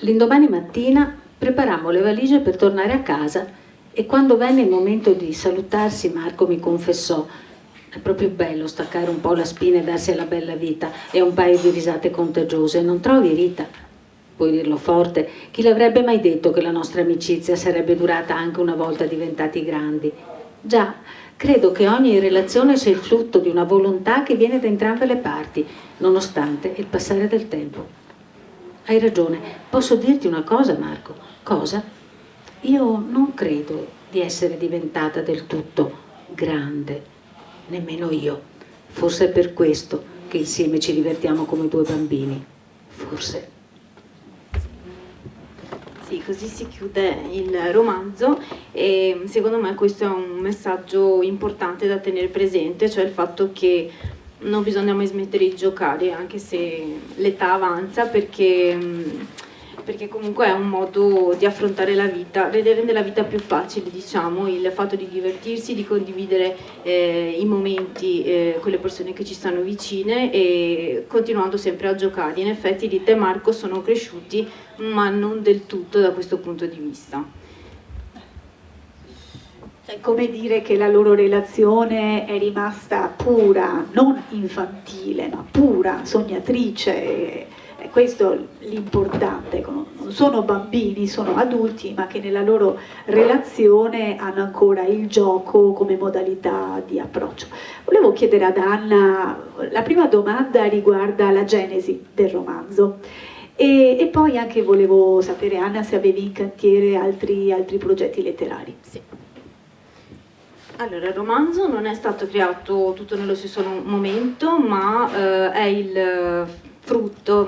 L'indomani mattina preparammo le valigie per tornare a casa e quando venne il momento di salutarsi Marco mi confessò: è proprio bello staccare un po' la spina e darsi alla bella vita e un paio di risate contagiose, non trovi, Rita? Puoi dirlo forte, chi l'avrebbe mai detto che la nostra amicizia sarebbe durata anche una volta diventati grandi? Già, credo che ogni relazione sia il frutto di una volontà che viene da entrambe le parti, nonostante il passare del tempo. Hai ragione, posso dirti una cosa, Marco? Cosa? Io non credo di essere diventata del tutto grande, nemmeno io. Forse è per questo che insieme ci divertiamo come 2 bambini. Forse. Sì, così si chiude il romanzo e secondo me questo è un messaggio importante da tenere presente, cioè il fatto che non bisogna mai smettere di giocare anche se l'età avanza, perché comunque è un modo di affrontare la vita, rende la vita più facile, diciamo, il fatto di divertirsi, di condividere i momenti con le persone che ci stanno vicine e continuando sempre a giocare. In effetti Rita e Marco sono cresciuti, ma non del tutto da questo punto di vista. È come dire che la loro relazione è rimasta pura, non infantile, ma pura, sognatrice. E questo è l'importante. Non sono bambini, sono adulti, ma che nella loro relazione hanno ancora il gioco come modalità di approccio. Volevo chiedere ad Anna, la prima domanda riguarda la genesi del romanzo. E poi anche volevo sapere, Anna, se avevi in cantiere altri progetti letterari. Sì. Allora, il romanzo non è stato creato tutto nello stesso momento, ma è il frutto,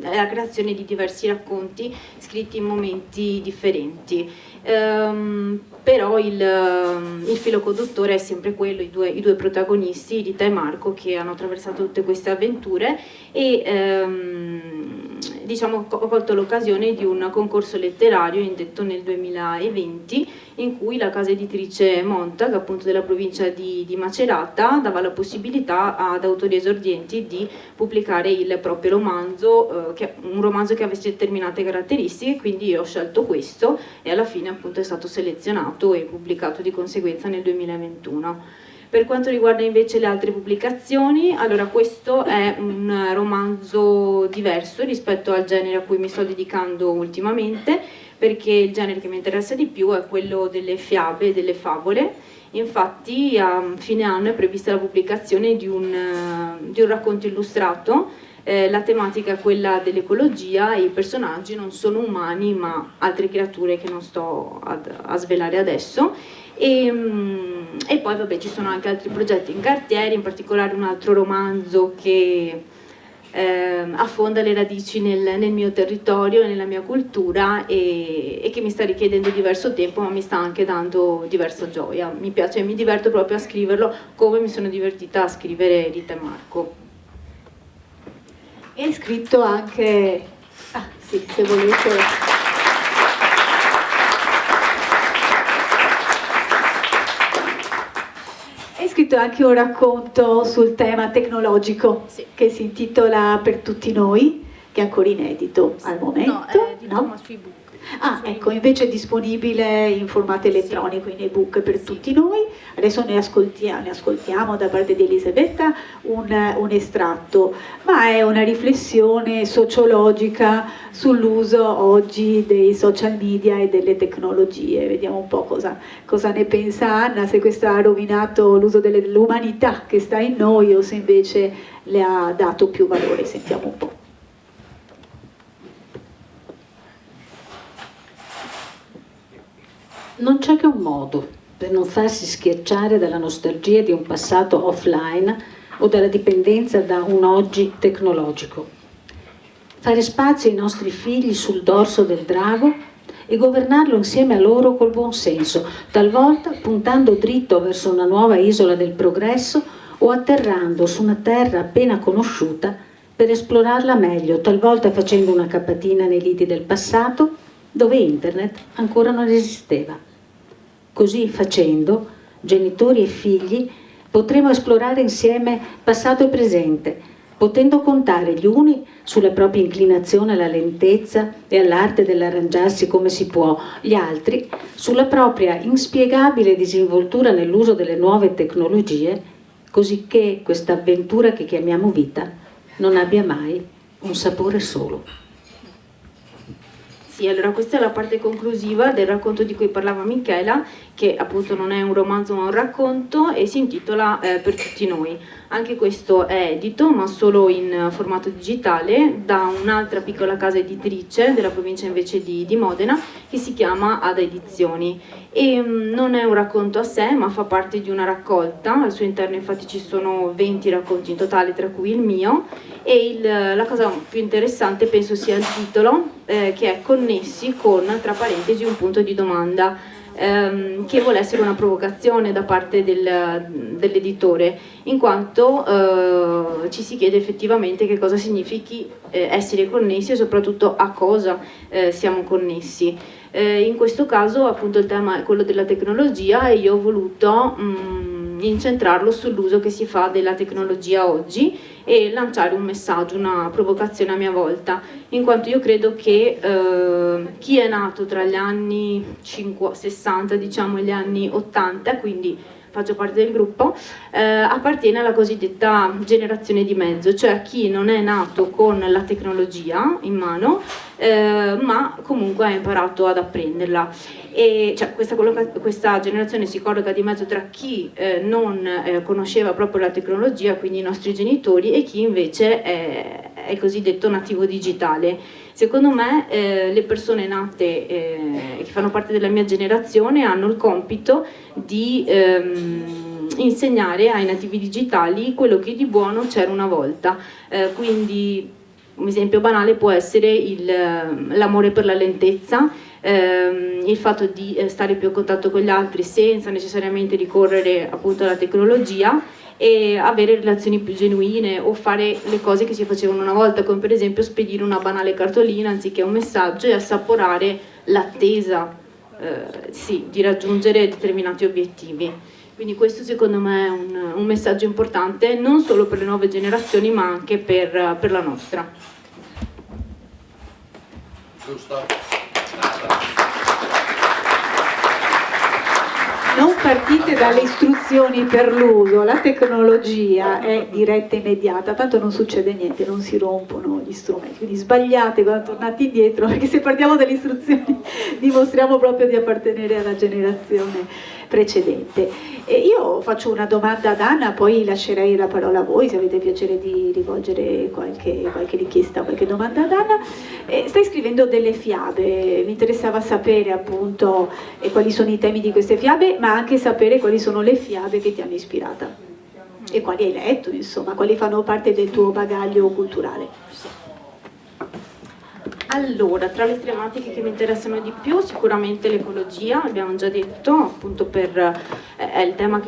è la creazione di diversi racconti scritti in momenti differenti. Però il filo conduttore è sempre quello, i due protagonisti, Rita e Marco, che hanno attraversato tutte queste avventure e diciamo, ho colto l'occasione di un concorso letterario indetto nel 2020 in cui la casa editrice Montag, appunto della provincia di Macerata, dava la possibilità ad autori esordienti di pubblicare il proprio romanzo, un romanzo che avesse determinate caratteristiche, quindi io ho scelto questo e alla fine appunto è stato selezionato e pubblicato di conseguenza nel 2021. Per quanto riguarda invece le altre pubblicazioni, allora questo è un romanzo diverso rispetto al genere a cui mi sto dedicando ultimamente, perché il genere che mi interessa di più è quello delle fiabe e delle favole. Infatti a fine anno è prevista la pubblicazione di un racconto illustrato. La tematica è quella dell'ecologia e i personaggi non sono umani ma altre creature che non sto a svelare adesso. E poi vabbè, ci sono anche altri progetti in cantiere, in particolare un altro romanzo che affonda le radici nel mio territorio e nella mia cultura e che mi sta richiedendo diverso tempo, ma mi sta anche dando diversa gioia. Mi piace e mi diverto proprio a scriverlo, come mi sono divertita a scrivere Rita e Marco. E hai scritto anche... Ah sì, se volete... Hai scritto anche un racconto sul tema tecnologico, sì, che si intitola Per tutti noi, che è ancora inedito al momento. No, è edito, no? ma su ebook. Ah, ecco, invece è disponibile in formato elettronico, in ebook per tutti noi. Adesso ne ascoltiamo da parte di Elisabetta un estratto, ma è una riflessione sociologica sull'uso oggi dei social media e delle tecnologie. Vediamo un po' cosa ne pensa Anna, se questo ha rovinato l'uso dell'umanità che sta in noi o se invece le ha dato più valore. Sentiamo un po'. Non c'è che un modo per non farsi schiacciare dalla nostalgia di un passato offline o dalla dipendenza da un oggi tecnologico. Fare spazio ai nostri figli sul dorso del drago e governarlo insieme a loro col buon senso, talvolta puntando dritto verso una nuova isola del progresso o atterrando su una terra appena conosciuta per esplorarla meglio, talvolta facendo una capatina nei lidi del passato dove internet ancora non esisteva. Così facendo, genitori e figli potremo esplorare insieme passato e presente, potendo contare gli uni sulla propria inclinazione alla lentezza e all'arte dell'arrangiarsi come si può, gli altri sulla propria inspiegabile disinvoltura nell'uso delle nuove tecnologie, così che questa avventura che chiamiamo vita non abbia mai un sapore solo. Sì, allora questa è la parte conclusiva del racconto di cui parlava Michela, che appunto non è un romanzo ma un racconto e si intitola Per tutti noi. Anche questo è edito ma solo in formato digitale da un'altra piccola casa editrice della provincia invece di Modena che si chiama Ada Edizioni e non è un racconto a sé ma fa parte di una raccolta. Al suo interno infatti ci sono 20 racconti in totale tra cui il mio e la cosa più interessante penso sia il titolo che è Connessi con tra parentesi un punto di domanda che vuole essere una provocazione da parte dell'editore, in quanto ci si chiede effettivamente che cosa significhi essere connessi e soprattutto a cosa siamo connessi. In questo caso appunto il tema è quello della tecnologia e io ho voluto incentrarlo sull'uso che si fa della tecnologia oggi e lanciare un messaggio, una provocazione a mia volta, in quanto io credo che chi è nato tra gli anni 60 diciamo e gli anni 80, quindi faccio parte del gruppo, appartiene alla cosiddetta generazione di mezzo, cioè a chi non è nato con la tecnologia in mano, ma comunque ha imparato ad apprenderla. E cioè, questa generazione si colloca di mezzo tra chi non conosceva proprio la tecnologia, quindi i nostri genitori, e chi invece è cosiddetto nativo digitale. Secondo me le persone nate che fanno parte della mia generazione hanno il compito di insegnare ai nativi digitali quello che di buono c'era una volta, quindi un esempio banale può essere l'amore per la lentezza, il fatto di stare più a contatto con gli altri senza necessariamente ricorrere appunto alla tecnologia, e avere relazioni più genuine o fare le cose che si facevano una volta, come per esempio spedire una banale cartolina anziché un messaggio, e assaporare l'attesa di raggiungere determinati obiettivi. Quindi questo secondo me è un messaggio importante non solo per le nuove generazioni ma anche per la nostra. Giusto. Non partite dalle istruzioni per l'uso, la tecnologia è diretta e immediata, tanto non succede niente, non si rompono gli strumenti, quindi sbagliate quando tornate indietro, perché se partiamo dalle istruzioni dimostriamo proprio di appartenere alla generazione precedente. E io faccio una domanda ad Anna, poi lascerei la parola a voi se avete piacere di rivolgere qualche richiesta, qualche domanda ad Anna. Stai scrivendo delle fiabe, mi interessava sapere appunto quali sono i temi di queste fiabe, ma anche sapere quali sono le fiabe che ti hanno ispirata e quali hai letto, insomma, quali fanno parte del tuo bagaglio culturale. Allora, tra le tematiche che mi interessano di più, sicuramente l'ecologia, abbiamo già detto, appunto è il tema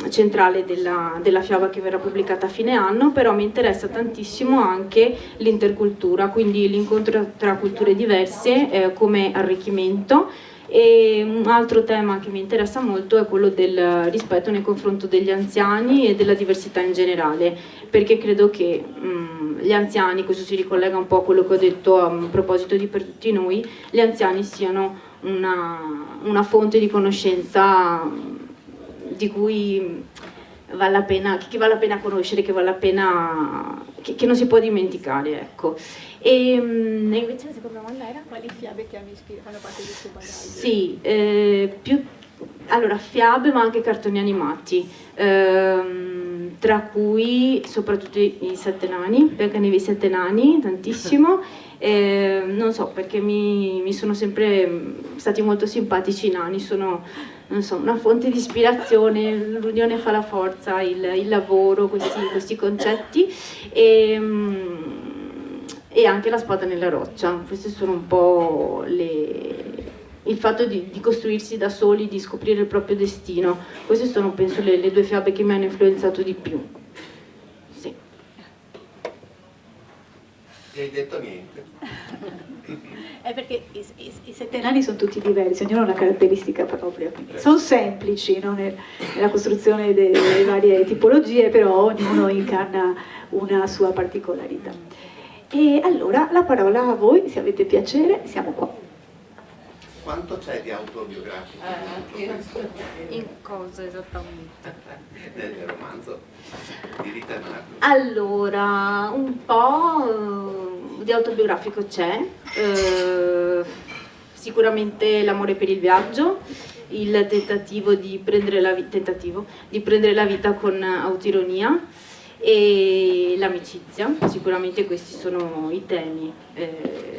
centrale della fiaba che verrà pubblicata a fine anno, però mi interessa tantissimo anche l'intercultura, quindi l'incontro tra culture diverse come arricchimento. E un altro tema che mi interessa molto è quello del rispetto nei confronti degli anziani e della diversità in generale, perché credo che gli anziani, questo si ricollega un po' a quello che ho detto a proposito di per tutti noi, gli anziani siano una fonte di conoscenza di cui vale la pena conoscere, che non si può dimenticare, ecco. E invece la seconda domanda era? Quali fiabe ti hanno ispirato, fanno parte del tuo bagaglio? Sì, allora fiabe ma anche cartoni animati, tra cui soprattutto i Sette Nani, Biancaneve e i Sette Nani, tantissimo. Non so, perché mi sono sempre stati molto simpatici i nani, sono, non so, una fonte di ispirazione, l'unione fa la forza, il lavoro, questi concetti, e anche la spada nella roccia. Queste sono un po' il fatto di costruirsi da soli, di scoprire il proprio destino. Queste sono, penso, le due fiabe che mi hanno influenzato di più. Sì. Non hai detto niente. È perché i Sette Nani sono tutti diversi, ognuno ha una caratteristica propria, sono semplici, no? Nella costruzione delle varie tipologie, però ognuno incarna una sua particolarità. E allora la parola a voi, se avete piacere, siamo qua. Quanto c'è di autobiografico? In cosa esattamente? Nel romanzo di Rita Marco. Allora, un po' di autobiografico c'è, sicuramente l'amore per il viaggio, il tentativo di prendere la vita con autoironia e l'amicizia, sicuramente questi sono i temi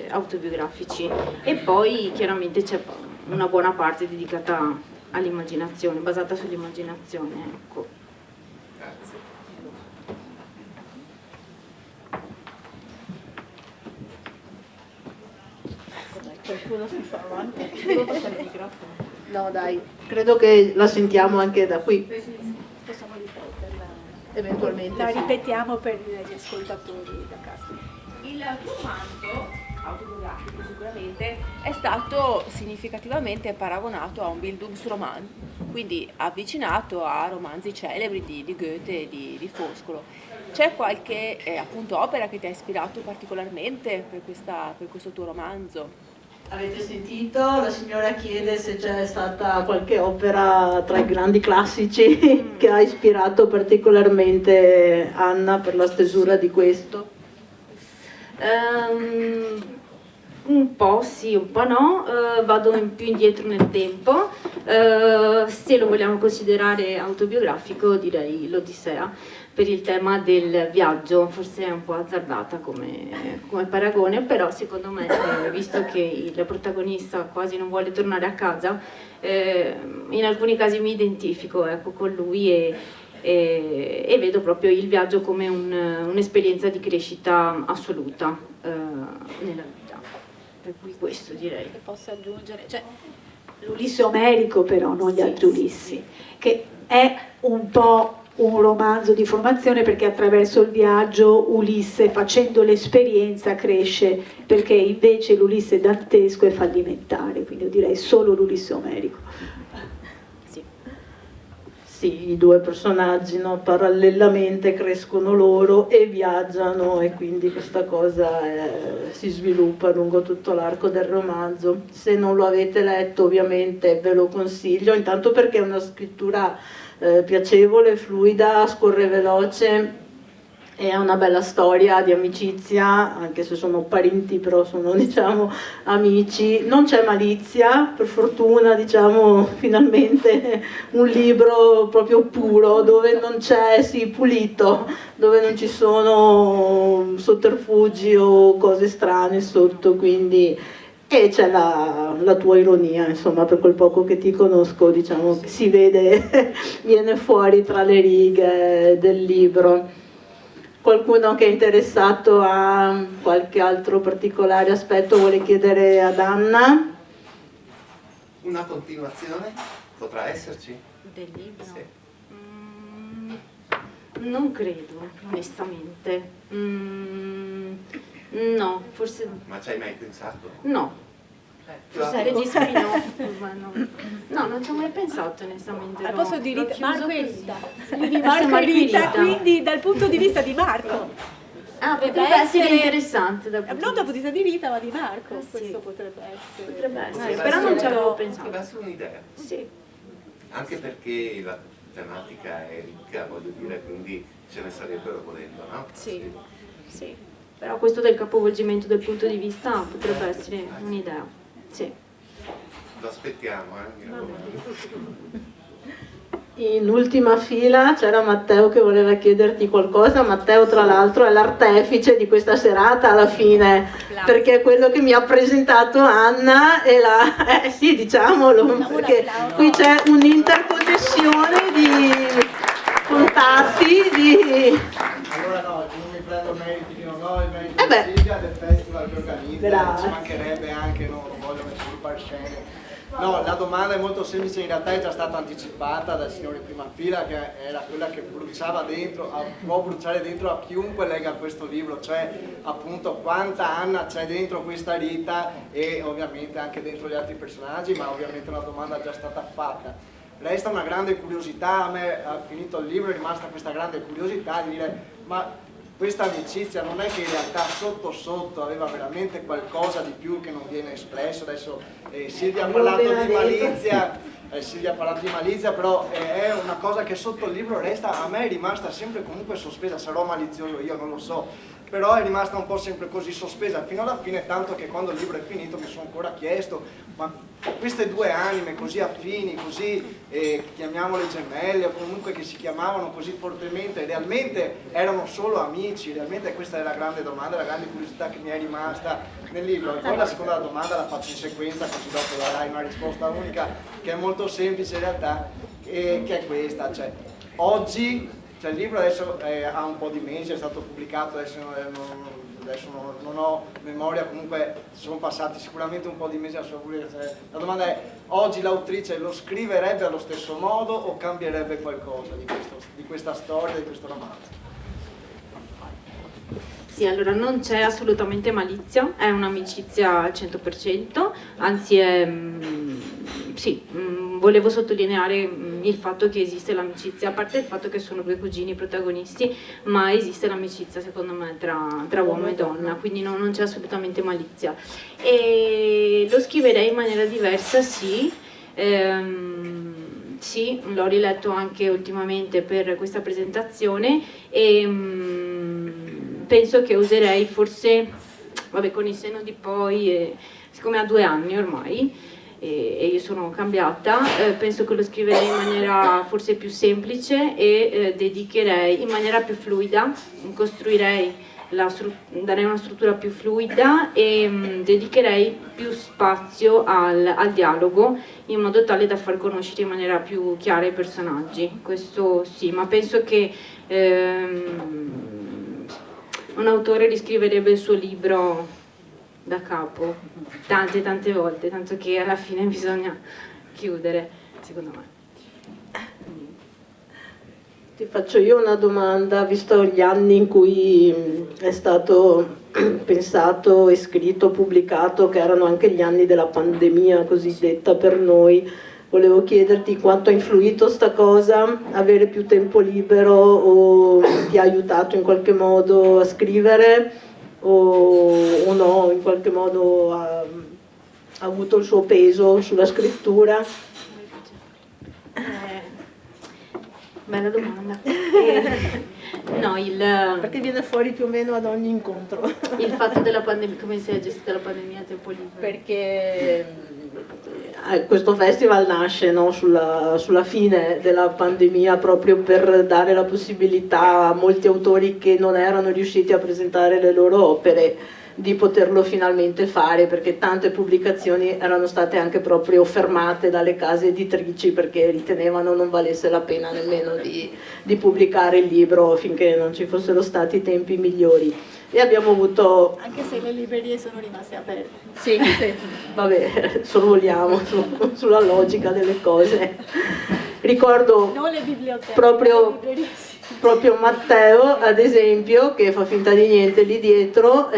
autobiografici, e poi chiaramente c'è una buona parte dedicata all'immaginazione, basata sull'immaginazione, ecco. Grazie. Qualcuno si fa avanti? Devo passare il microfono. No dai, credo che la sentiamo anche da qui, Possiamo ripeterla? eventualmente. La sì. ripetiamo per gli ascoltatori da casa. Il romanzo autobiografico sicuramente è stato significativamente paragonato a un Bildungsroman, quindi avvicinato a romanzi celebri di Goethe e di Foscolo. C'è qualche appunto opera che ti ha ispirato particolarmente per questo tuo romanzo? Avete sentito? La signora chiede se c'è stata qualche opera tra i grandi classici che ha ispirato particolarmente Anna per la stesura di questo. Un po' sì, un po' no, vado più indietro nel tempo, se lo vogliamo considerare autobiografico direi l'Odissea, per il tema del viaggio, forse è un po' azzardata come paragone, però secondo me, visto che il protagonista quasi non vuole tornare a casa, in alcuni casi mi identifico, ecco, con lui e vedo proprio il viaggio come un'esperienza di crescita assoluta nella vita. Per cui questo direi. Che posso aggiungere? Cioè, l'Ulisse omerico però, non gli altri Ulissi, che è un po' un romanzo di formazione, perché attraverso il viaggio Ulisse, facendo l'esperienza, cresce, perché invece l'Ulisse dantesco è fallimentare, quindi io direi solo l'Ulisse omerico. Sì, i due personaggi, no, parallelamente crescono loro e viaggiano, e quindi questa cosa si sviluppa lungo tutto l'arco del romanzo. Se non lo avete letto, ovviamente ve lo consiglio, intanto perché è una scrittura piacevole, fluida, scorre veloce, è una bella storia di amicizia, anche se sono parenti, però sono, diciamo, amici. Non c'è malizia, per fortuna, diciamo, finalmente un libro proprio puro, dove non c'è, sì, pulito, dove non ci sono sotterfugi o cose strane sotto, quindi... E c'è la tua ironia, insomma, per quel poco che ti conosco, diciamo, che si vede, viene fuori tra le righe del libro. Qualcuno che è interessato a qualche altro particolare aspetto vuole chiedere ad Anna? Una continuazione potrà esserci? Del libro? Sì. Non credo, onestamente. No, forse Ma ci hai mai pensato? no. Forse degli spin-off, ma no, non ci ho mai pensato onestamente. Posso dire Marco e Rita. Rita. Marco e Rita, quindi dal punto di vista di Marco. Potrebbe essere interessante Non dal punto di vista di Rita, ma di Marco. Sì. Questo potrebbe essere. Potrebbe essere, Potrebbe però non ci essere- avevo Potrebbe pensato. essere un'idea. Sì. Anche perché la tematica è ricca, voglio dire, quindi ce ne sarebbero volendo, no? Sì, sì. Però questo del capovolgimento del punto di vista potrebbe essere un'idea. Sì. Lo aspettiamo, mi raccomando. In ultima fila c'era Matteo che voleva chiederti qualcosa. Matteo, tra l'altro, è l'artefice di questa serata alla fine, perché è quello che mi ha presentato Anna e sì, diciamolo, perché qui c'è un'interconnessione di contatti, Allora no, non mi prendo meriti che non ho, il merito beh. di Silvia, del festival che organizza, Grazie. ci mancherebbe anche, no, non voglio mettere sul palcoscenico. No, la domanda è molto semplice, in realtà è già stata anticipata dal signore in prima fila, che era quella che bruciava dentro, può bruciare dentro a chiunque legga questo libro, cioè appunto quanta Anna c'è dentro questa Rita e ovviamente anche dentro gli altri personaggi, ma ovviamente una domanda è già stata fatta. Resta una grande curiosità, a me ha finito il libro è rimasta questa grande curiosità di dire ma questa amicizia non è che in realtà sotto sotto aveva veramente qualcosa di più che non viene espresso. Adesso Silvia ha parlato di malizia, però è una cosa che sotto il libro resta, a me è rimasta sempre comunque sospesa, sarò malizioso io, non lo so, però è rimasta un po' sempre così sospesa fino alla fine, tanto che quando il libro è finito mi sono ancora chiesto ma queste due anime così affini, così chiamiamole gemelle o comunque che si chiamavano così fortemente, realmente erano solo amici? Realmente questa è la grande domanda, la grande curiosità che mi è rimasta nel libro. E poi la seconda domanda la faccio in sequenza, così dopo darai una risposta unica che è molto semplice in realtà, che è questa, cioè oggi, cioè il libro adesso ha un po' di mesi, è stato pubblicato, adesso non ho memoria, comunque sono passati sicuramente un po' di mesi alla sua pubblicazione. La domanda è, oggi l'autrice lo scriverebbe allo stesso modo o cambierebbe qualcosa di questa storia, di questo romanzo? Sì, allora non c'è assolutamente malizia, è un'amicizia al 100%, anzi volevo sottolineare il fatto che esiste l'amicizia, a parte il fatto che sono due cugini protagonisti, ma esiste l'amicizia secondo me tra uomo e donna, quindi non c'è assolutamente malizia. E lo scriverei in maniera diversa, sì. Sì, l'ho riletto anche ultimamente per questa presentazione e penso che userei forse vabbè, con il senno di poi, siccome ha 2 anni ormai e io sono cambiata, penso che lo scriverei in maniera forse più semplice e dedicherei in maniera più fluida, costruirei darei una struttura più fluida e dedicherei più spazio al dialogo, in modo tale da far conoscere in maniera più chiara i personaggi. Questo sì, ma penso che un autore riscriverebbe il suo libro da capo tante volte, tanto che alla fine bisogna chiudere, secondo me. Ti faccio io una domanda, visto gli anni in cui è stato pensato e scritto, pubblicato, che erano anche gli anni della pandemia cosiddetta per noi, volevo chiederti quanto ha influito sta cosa, avere più tempo libero, o ti ha aiutato in qualche modo a scrivere o no, in qualche modo ha avuto il suo peso sulla scrittura? Bella domanda. No, perché viene fuori più o meno ad ogni incontro. Il fatto della pandemia, come si è gestita la pandemia a tempo libero? Perché questo festival nasce, no, sulla fine della pandemia, proprio per dare la possibilità a molti autori che non erano riusciti a presentare le loro opere di poterlo finalmente fare, perché tante pubblicazioni erano state anche proprio fermate dalle case editrici perché ritenevano non valesse la pena nemmeno di pubblicare il libro finché non ci fossero stati tempi migliori. E abbiamo avuto... Anche se le librerie sono rimaste aperte. Sì, vabbè, sorvoliamo sulla logica delle cose. Ricordo non le biblioteche, proprio Matteo, ad esempio, che fa finta di niente lì dietro,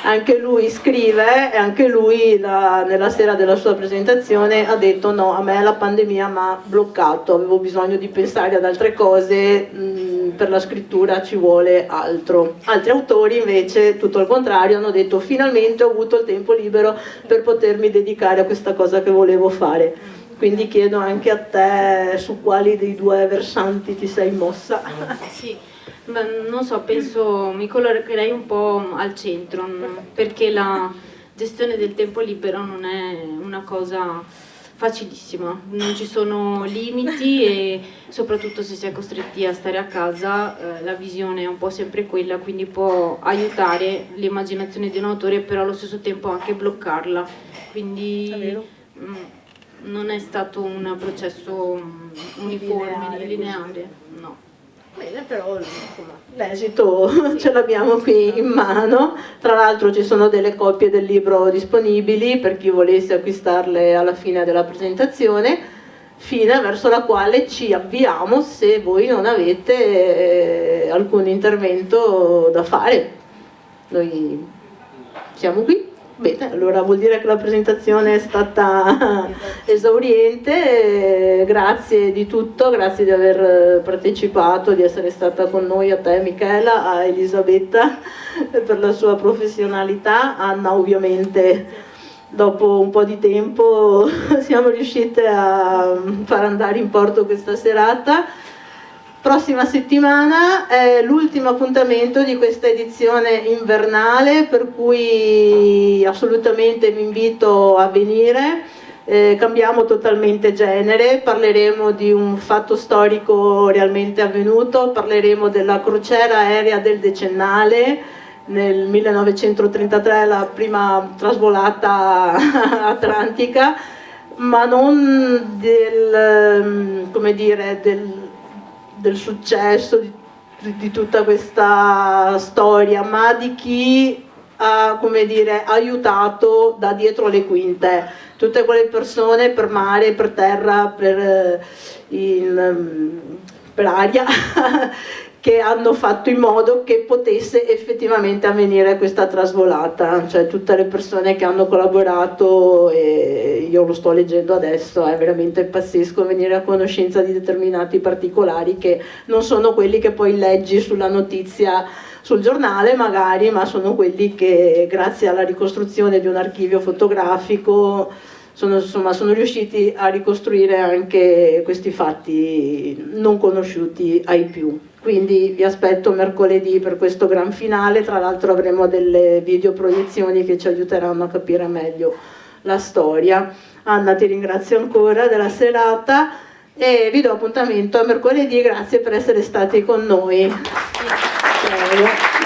anche lui scrive e anche lui nella sera della sua presentazione ha detto: no, a me la pandemia mi ha bloccato, avevo bisogno di pensare ad altre cose, per la scrittura ci vuole altro. Altri autori invece, tutto il contrario, hanno detto: finalmente ho avuto il tempo libero per potermi dedicare a questa cosa che volevo fare. Quindi chiedo anche a te su quali dei due versanti ti sei mossa. Sì, non so, penso mi collocherei un po' al centro, perché la gestione del tempo libero non è una cosa facilissima, non ci sono limiti e soprattutto se si è costretti a stare a casa, la visione è un po' sempre quella, quindi può aiutare l'immaginazione di un autore, però allo stesso tempo anche bloccarla. Quindi non è stato un processo uniforme, lineare, no. Bene, però insomma, l'esito ce l'abbiamo qui in mano. Tra l'altro ci sono delle copie del libro disponibili per chi volesse acquistarle alla fine della presentazione, fine verso la quale ci avviamo se voi non avete alcun intervento da fare. Noi siamo qui. Bene, allora vuol dire che la presentazione è stata esauriente, grazie di tutto, grazie di aver partecipato, di essere stata con noi, a te Michela, a Elisabetta per la sua professionalità, Anna ovviamente dopo un po' di tempo siamo riuscite a far andare in porto questa serata. Prossima settimana è l'ultimo appuntamento di questa edizione invernale, per cui assolutamente vi invito a venire. Cambiamo totalmente genere, parleremo di un fatto storico realmente avvenuto, parleremo della crociera aerea del decennale nel 1933, la prima trasvolata atlantica, ma non del successo di tutta questa storia, ma di chi ha, aiutato da dietro le quinte, tutte quelle persone per mare, per terra, per aria che hanno fatto in modo che potesse effettivamente avvenire questa trasvolata, cioè tutte le persone che hanno collaborato, e io lo sto leggendo adesso, è veramente pazzesco venire a conoscenza di determinati particolari che non sono quelli che poi leggi sulla notizia sul giornale magari, ma sono quelli che grazie alla ricostruzione di un archivio fotografico sono riusciti a ricostruire anche questi fatti non conosciuti ai più. quindi vi aspetto mercoledì per questo gran finale. Tra l'altro avremo delle videoproiezioni che ci aiuteranno a capire meglio la storia. Anna, ti ringrazio ancora della serata e vi do appuntamento a mercoledì. Grazie per essere stati con noi. Prego.